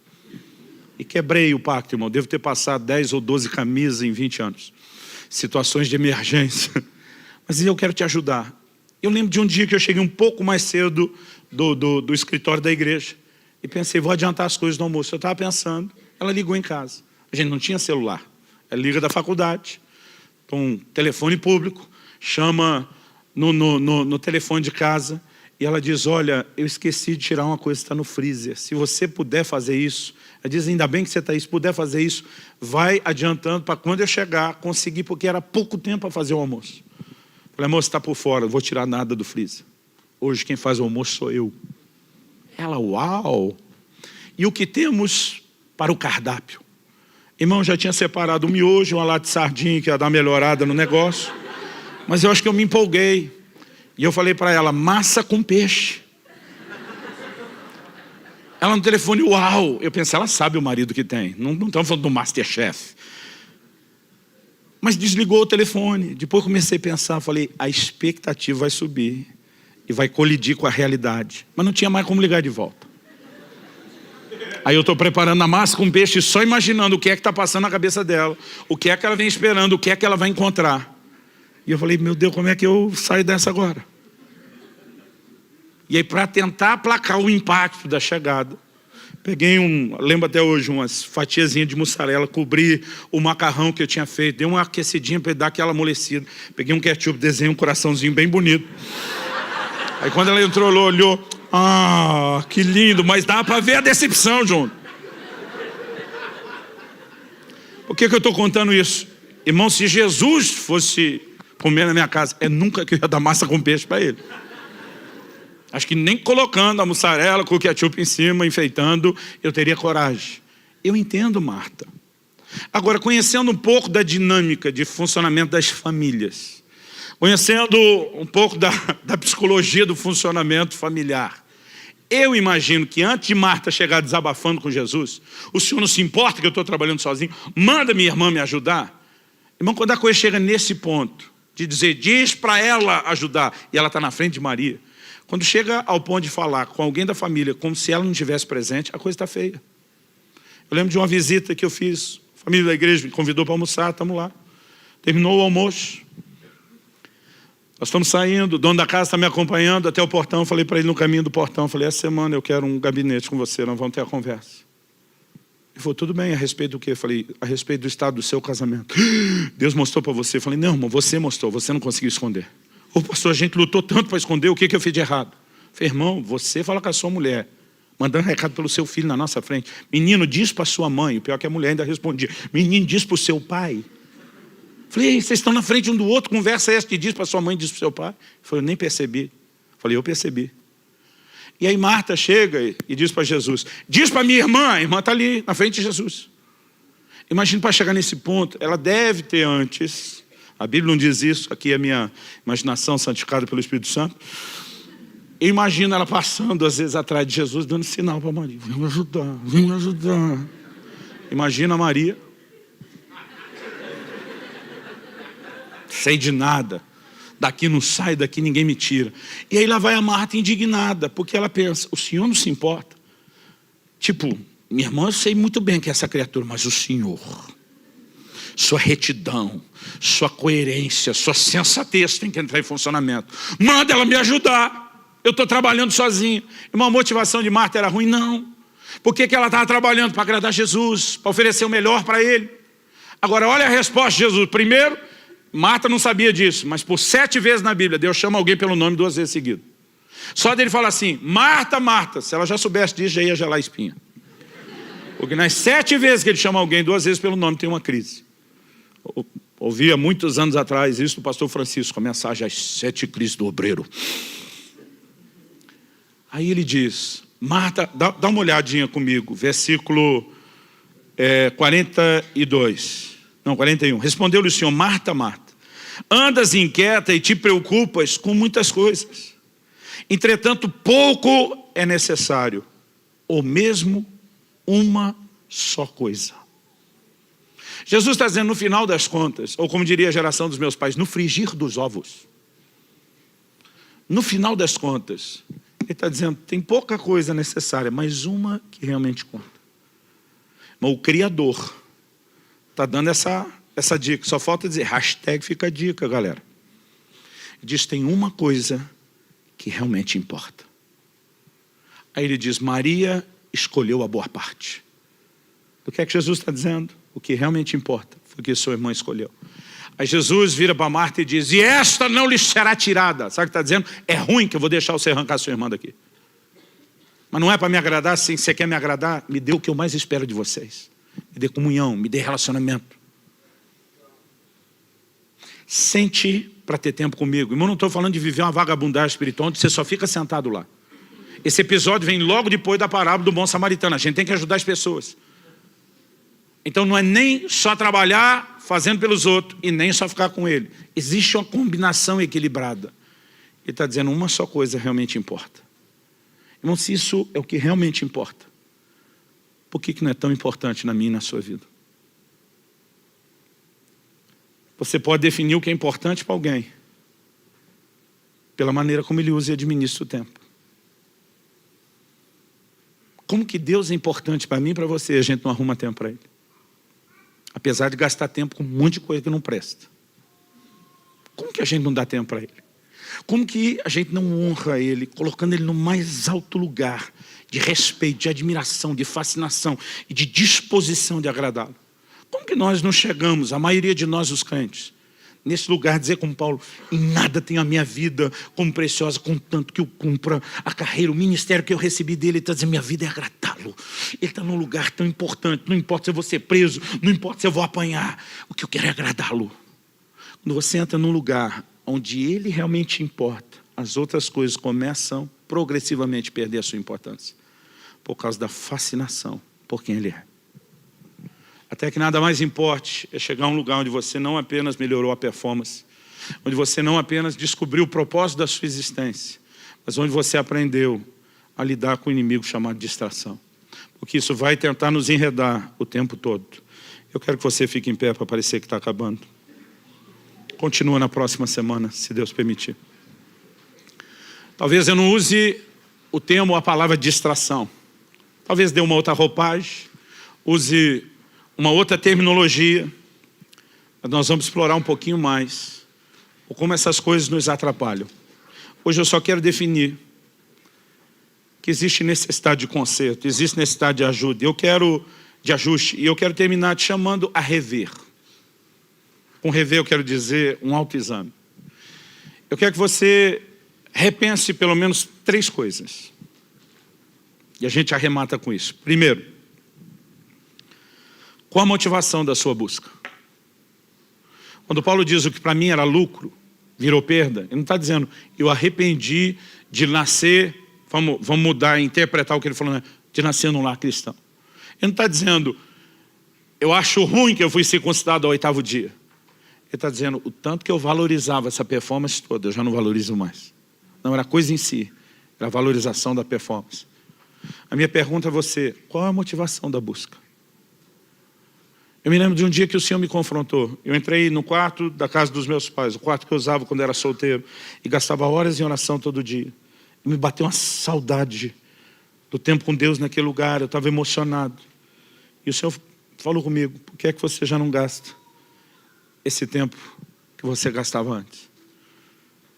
E quebrei o pacto, irmão. Devo ter passado 10 ou 12 camisas em 20 anos. Situações de emergência. Mas eu quero te ajudar. Eu lembro de um dia que eu cheguei um pouco mais cedo do escritório da igreja. E pensei, vou adiantar as coisas do almoço. Eu estava pensando, ela ligou em casa. A gente não tinha celular. Ela liga da faculdade, com telefone público, chama no telefone de casa. E ela diz, olha, eu esqueci de tirar uma coisa que está no freezer. Se você puder fazer isso, ela diz, ainda bem que você está aí, se puder fazer isso, vai adiantando para quando eu chegar, conseguir, porque era pouco tempo para fazer o almoço. Falei, moça, está por fora, não vou tirar nada do freezer. Hoje quem faz o almoço sou eu. Ela, uau! E o que temos para o cardápio? Irmão, já tinha separado um miojo, uma lata de sardinha, que ia dar uma melhorada no negócio. Mas eu acho que eu me empolguei. E eu falei para ela, massa com peixe. Ela no telefone, uau! Eu pensei, ela sabe o marido que tem. Não estamos falando do Masterchef. Mas desligou o telefone. Depois comecei a pensar, falei, a expectativa vai subir. E vai colidir com a realidade. Mas não tinha mais como ligar de volta. Aí eu estou preparando a massa com peixe, só imaginando o que é que está passando na cabeça dela. O que é que ela vem esperando, o que é que ela vai encontrar. E eu falei, meu Deus, como é que eu saio dessa agora? E aí, para tentar aplacar o impacto da chegada, peguei lembro até hoje, umas fatiazinhas de mussarela, cobri o macarrão que eu tinha feito, dei uma aquecidinha para dar aquela amolecida. Peguei um ketchup, desenhei um coraçãozinho bem bonito. Aí quando ela entrou, ela olhou, ah, que lindo, mas dá para ver a decepção, João. Por que eu estou contando isso? Irmão, se Jesus fosse comer na minha casa, nunca que eu ia dar massa com peixe para ele. Acho que nem colocando a mussarela com o ketchup em cima, enfeitando, eu teria coragem. Eu entendo, Marta. Agora, conhecendo um pouco da dinâmica de funcionamento das famílias, conhecendo um pouco da psicologia do funcionamento familiar, eu imagino que antes de Marta chegar desabafando com Jesus, o Senhor não se importa que eu estou trabalhando sozinho, manda minha irmã me ajudar. Irmão, quando a coisa chega nesse ponto, de dizer, diz para ela ajudar, e ela está na frente de Maria, quando chega ao ponto de falar com alguém da família, como se ela não estivesse presente, a coisa está feia. Eu lembro de uma visita que eu fiz, a família da igreja me convidou para almoçar, estamos lá. Terminou o almoço. Nós estamos saindo, o dono da casa está me acompanhando até o portão, falei para ele no caminho do portão, falei, essa semana eu quero um gabinete com você, nós vamos ter a conversa. Ele falou, tudo bem, a respeito do quê? Eu falei, a respeito do estado do seu casamento. Deus mostrou para você. Eu falei, não, irmão, você mostrou, você não conseguiu esconder. Ô pastor, a gente lutou tanto para esconder, o que eu fiz de errado? Eu falei, irmão, você fala com a sua mulher, mandando recado pelo seu filho na nossa frente. Menino, diz para sua mãe, o pior é que a mulher ainda respondia. Menino, diz para o seu pai. Eu falei, vocês estão na frente um do outro, conversa essa que diz para sua mãe, diz para o seu pai. Eu falei, eu nem percebi. Eu falei, eu percebi. E aí Marta chega e diz para Jesus, diz para minha irmã, a irmã está ali na frente de Jesus. Imagina, para chegar nesse ponto, ela deve ter antes, a Bíblia não diz isso, aqui é a minha imaginação santificada pelo Espírito Santo. Eu imagino ela passando às vezes atrás de Jesus, dando sinal para Maria, vem me ajudar, vem me ajudar. Imagina a Maria, sei de nada. Daqui não sai, daqui ninguém me tira. E aí lá vai a Marta indignada, porque ela pensa, o Senhor não se importa. Tipo, minha irmã, eu sei muito bem que é essa criatura, mas o Senhor, sua retidão, sua coerência, sua sensatez tem que entrar em funcionamento. Manda ela me ajudar. Eu estou trabalhando sozinho. Uma motivação de Marta era ruim? Não. Por que ela estava trabalhando? Para agradar Jesus, para oferecer o melhor para ele. Agora, olha a resposta de Jesus. Primeiro, Marta não sabia disso, mas por 7 vezes na Bíblia, Deus chama alguém pelo nome 2 vezes seguido. Só dele fala assim, Marta, Marta. Se ela já soubesse disso, já ia gelar a espinha. Porque nas 7 vezes que ele chama alguém 2 vezes pelo nome, tem uma crise. Ouvi há muitos anos atrás isso do pastor Francisco, a mensagem As 7 crises do obreiro. Aí ele diz, Marta, dá uma olhadinha comigo, versículo 42. Não, 41. Respondeu-lhe o Senhor, Marta, Marta, andas inquieta e te preocupas com muitas coisas. Entretanto, pouco é necessário, ou mesmo uma só coisa. Jesus está dizendo, no final das contas, ou como diria a geração dos meus pais, no frigir dos ovos. No final das contas, ele está dizendo, tem pouca coisa necessária, mas uma que realmente conta. Mas o Criador está dando essa dica. Só falta dizer, hashtag fica a dica, galera. Diz, tem uma coisa que realmente importa. Aí ele diz, Maria escolheu a boa parte. O que é que Jesus está dizendo? O que realmente importa foi o que sua irmã escolheu. Aí Jesus vira para Marta e diz, e esta não lhe será tirada. Sabe o que está dizendo? É ruim que eu vou deixar você arrancar sua irmã daqui. Mas não é para me agradar, sim. Se você quer me agradar, me dê o que eu mais espero de vocês. Me dê comunhão, me dê relacionamento. Sente para ter tempo comigo. Irmão, não estou falando de viver uma vagabundagem espiritual onde você só fica sentado lá. Esse episódio vem logo depois da parábola do bom samaritano. A gente tem que ajudar as pessoas. Então não é nem só trabalhar fazendo pelos outros e nem só ficar com ele. Existe uma combinação equilibrada. Ele está dizendo uma só coisa realmente importa. Irmão, se isso é o que realmente importa, por que não é tão importante na minha e na sua vida? Você pode definir o que é importante para alguém pela maneira como ele usa e administra o tempo. Como que Deus é importante para mim e para você, a gente não arruma tempo para ele? Apesar de gastar tempo com um monte de coisa que não presta. Como que a gente não dá tempo para ele? Como que a gente não honra ele, colocando ele no mais alto lugar de respeito, de admiração, de fascinação e de disposição de agradá-lo? Como que nós não chegamos, a maioria de nós os crentes, nesse lugar, dizer como Paulo, em nada tenho a minha vida como preciosa, contanto que eu cumpra a carreira, o ministério que eu recebi dele. Ele está dizendo, minha vida é agradá-lo. Ele está num lugar tão importante, não importa se eu vou ser preso, não importa se eu vou apanhar, o que eu quero é agradá-lo. Quando você entra num lugar onde ele realmente importa, as outras coisas começam progressivamente a perder a sua importância, por causa da fascinação por quem ele é. Até que nada mais importe é chegar a um lugar onde você não apenas melhorou a performance, onde você não apenas descobriu o propósito da sua existência, mas onde você aprendeu a lidar com o inimigo chamado distração. Porque isso vai tentar nos enredar o tempo todo. Eu quero que você fique em pé para parecer que está acabando. Continua na próxima semana, se Deus permitir. Talvez eu não use o termo ou a palavra distração. Talvez dê uma outra roupagem, use uma outra terminologia. Mas nós vamos explorar um pouquinho mais ou como essas coisas nos atrapalham. Hoje eu só quero definir que existe necessidade de conserto, existe necessidade de ajuda, de ajuste, e eu quero terminar te chamando a rever. Com rever eu quero dizer um autoexame. Eu quero que você repense pelo menos 3 coisas. E a gente arremata com isso. Primeiro, qual a motivação da sua busca? Quando Paulo diz o que para mim era lucro, virou perda, ele não está dizendo, eu arrependi de nascer, vamos mudar e interpretar o que ele falou, né? De nascer num lar cristão. Ele não está dizendo, eu acho ruim que eu fui circuncidado ao 8º dia. Ele está dizendo, o tanto que eu valorizava essa performance toda, eu já não valorizo mais. Não era a coisa em si, era a valorização da performance. A minha pergunta a você, qual é a motivação da busca? Eu me lembro de um dia que o Senhor me confrontou. Eu entrei no quarto da casa dos meus pais, o quarto que eu usava quando era solteiro, e gastava horas em oração todo dia. E me bateu uma saudade do tempo com Deus naquele lugar, eu estava emocionado. E o Senhor falou comigo, por que é que você já não gasta esse tempo que você gastava antes?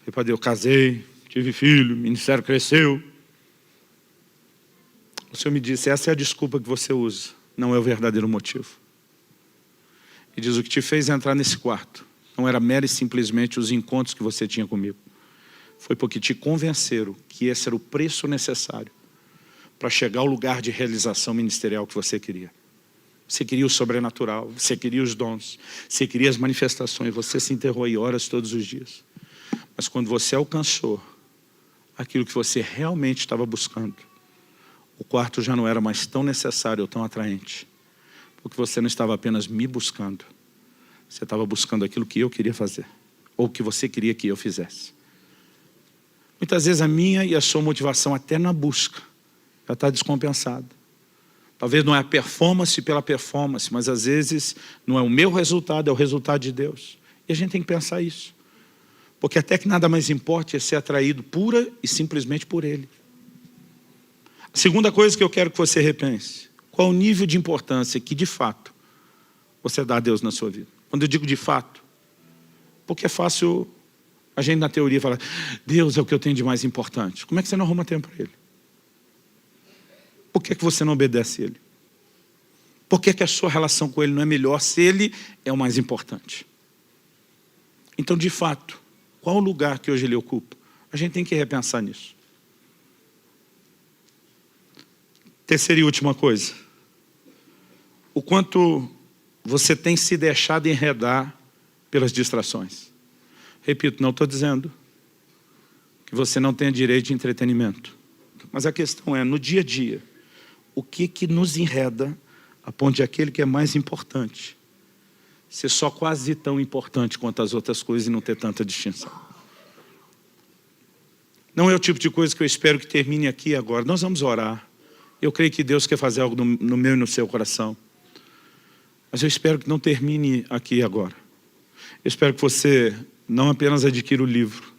Eu falei, eu casei, tive filho, o ministério cresceu. O Senhor me disse, essa é a desculpa que você usa, não é o verdadeiro motivo. E diz, o que te fez entrar nesse quarto não era mero e simplesmente os encontros que você tinha comigo. Foi porque te convenceram que esse era o preço necessário para chegar ao lugar de realização ministerial que você queria. Você queria o sobrenatural, você queria os dons, você queria as manifestações, você se enterrou aí horas todos os dias. Mas quando você alcançou aquilo que você realmente estava buscando, o quarto já não era mais tão necessário ou tão atraente. Porque você não estava apenas me buscando, você estava buscando aquilo que eu queria fazer, ou que você queria que eu fizesse. Muitas vezes a minha e a sua motivação até na busca já está descompensada. Talvez não é a performance pela performance, mas às vezes não é o meu resultado, é o resultado de Deus. E a gente tem que pensar isso. Porque até que nada mais importa é ser atraído pura e simplesmente por Ele. A segunda coisa que eu quero que você repense, Qual o nível de importância que, de fato, você dá a Deus na sua vida? Quando eu digo de fato, porque é fácil a gente na teoria falar, Deus é o que eu tenho de mais importante. Como é que você não arruma tempo para Ele? Por que você não obedece a Ele? Por que a sua relação com Ele não é melhor se Ele é o mais importante? Então, de fato, qual o lugar que hoje Ele ocupa? A gente tem que repensar nisso. Terceira e última coisa. O quanto você tem se deixado enredar pelas distrações. Repito, não estou dizendo que você não tenha direito de entretenimento. Mas a questão é, no dia a dia, o que nos enreda a ponto de aquele que é mais importante ser só quase tão importante quanto as outras coisas e não ter tanta distinção. Não é o tipo de coisa que eu espero que termine aqui agora. Nós vamos orar. Eu creio que Deus quer fazer algo no meu e no seu coração. Mas eu espero que não termine aqui agora. Eu espero que você não apenas adquira o livro.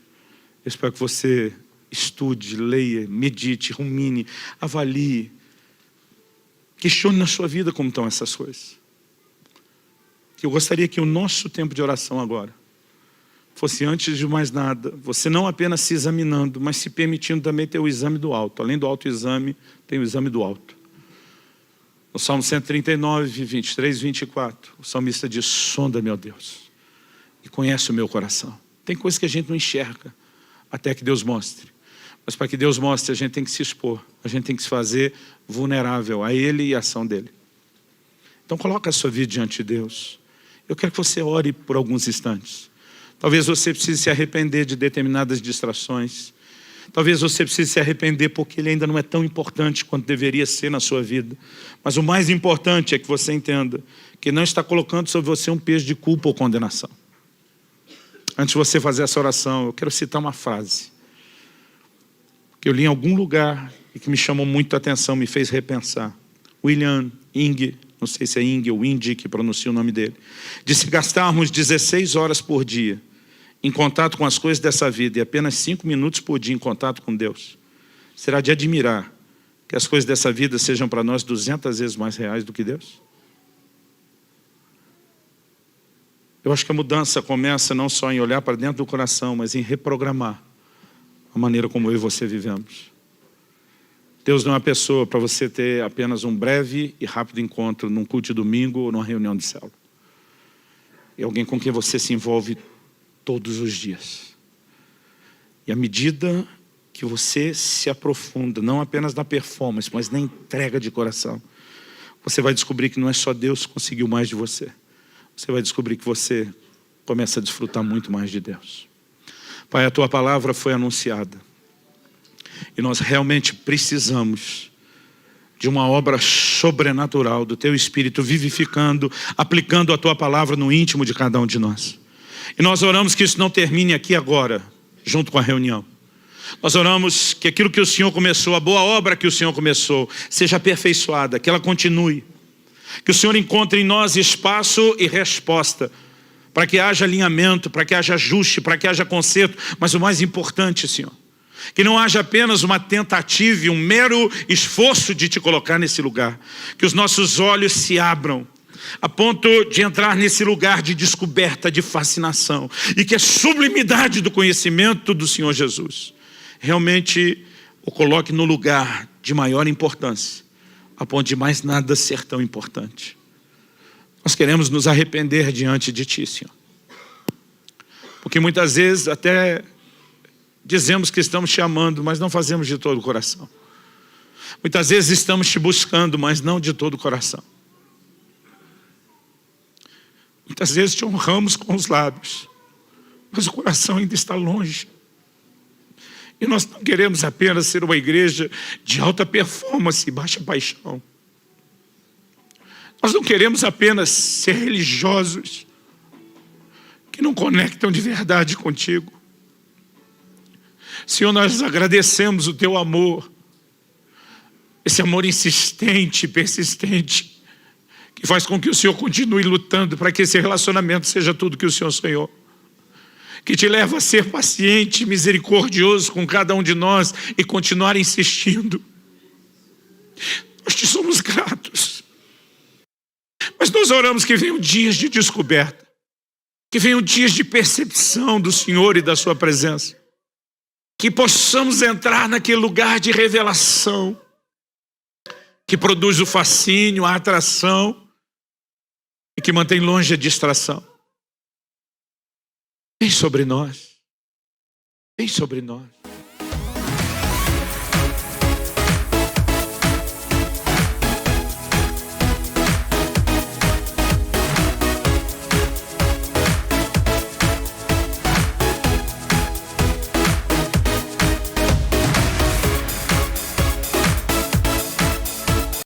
Eu espero que você estude, leia, medite, rumine, avalie. Questione na sua vida como estão essas coisas. Eu gostaria que o nosso tempo de oração agora fosse, antes de mais nada, você não apenas se examinando, mas se permitindo também ter o exame do alto. Além do autoexame, tem o exame do alto. No Salmo 139, 23, 24, o salmista diz, sonda-me, ó Deus, e conhece o meu coração. Tem coisas que a gente não enxerga, até que Deus mostre. Mas para que Deus mostre, a gente tem que se expor, a gente tem que se fazer vulnerável a Ele e a ação dEle. Então coloca a sua vida diante de Deus. Eu quero que você ore por alguns instantes. Talvez você precise se arrepender de determinadas distrações. Talvez você precise se arrepender porque ele ainda não é tão importante quanto deveria ser na sua vida. Mas o mais importante é que você entenda que não está colocando sobre você um peso de culpa ou condenação. Antes de você fazer essa oração, eu quero citar uma frase que eu li em algum lugar e que me chamou muito a atenção, me fez repensar. William Inge, não sei se é Inge ou Indy que pronuncia o nome dele, disse: gastarmos 16 horas por dia em contato com as coisas dessa vida e apenas 5 minutos por dia em contato com Deus, será de admirar que as coisas dessa vida sejam para nós 200 vezes mais reais do que Deus? Eu acho que a mudança começa não só em olhar para dentro do coração, mas em reprogramar a maneira como eu e você vivemos. Deus não é uma pessoa para você ter apenas um breve e rápido encontro num culto de domingo ou numa reunião de célula. É alguém com quem você se envolve todos os dias. E à medida que você se aprofunda, não apenas na performance, mas na entrega de coração, você vai descobrir que não é só Deus que conseguiu mais de você. Você vai descobrir que você começa a desfrutar muito mais de Deus. Pai, a Tua palavra foi anunciada. E nós realmente precisamos de uma obra sobrenatural do Teu Espírito vivificando, aplicando a Tua palavra no íntimo de cada um de nós. E nós oramos que isso não termine aqui agora, junto com a reunião. Nós oramos que aquilo que o Senhor começou, a boa obra que o Senhor começou, seja aperfeiçoada, que ela continue. Que o Senhor encontre em nós espaço e resposta, para que haja alinhamento, para que haja ajuste, para que haja conserto. Mas o mais importante, Senhor, que não haja apenas uma tentativa e um mero esforço de Te colocar nesse lugar. Que os nossos olhos se abram, a ponto de entrar nesse lugar de descoberta, de fascinação. E que a sublimidade do conhecimento do Senhor Jesus realmente o coloque no lugar de maior importância, a ponto de mais nada ser tão importante. Nós queremos nos arrepender diante de Ti, Senhor. Porque muitas vezes até dizemos que estamos Te amando, mas não fazemos de todo o coração. Muitas vezes estamos Te buscando, mas não de todo o coração. Muitas vezes Te honramos com os lábios, mas o coração ainda está longe. E nós não queremos apenas ser uma igreja de alta performance e baixa paixão. Nós não queremos apenas ser religiosos que não conectam de verdade contigo. Senhor, nós agradecemos o Teu amor, esse amor insistente e persistente, que faz com que o Senhor continue lutando para que esse relacionamento seja tudo que o Senhor sonhou. Que Te leva a ser paciente e misericordioso com cada um de nós e continuar insistindo. Nós Te somos gratos. Mas nós oramos que venham dias de descoberta, que venham dias de percepção do Senhor e da sua presença, que possamos entrar naquele lugar de revelação, que produz o fascínio, a atração, e que mantém longe a distração. Vem sobre nós. Vem sobre nós.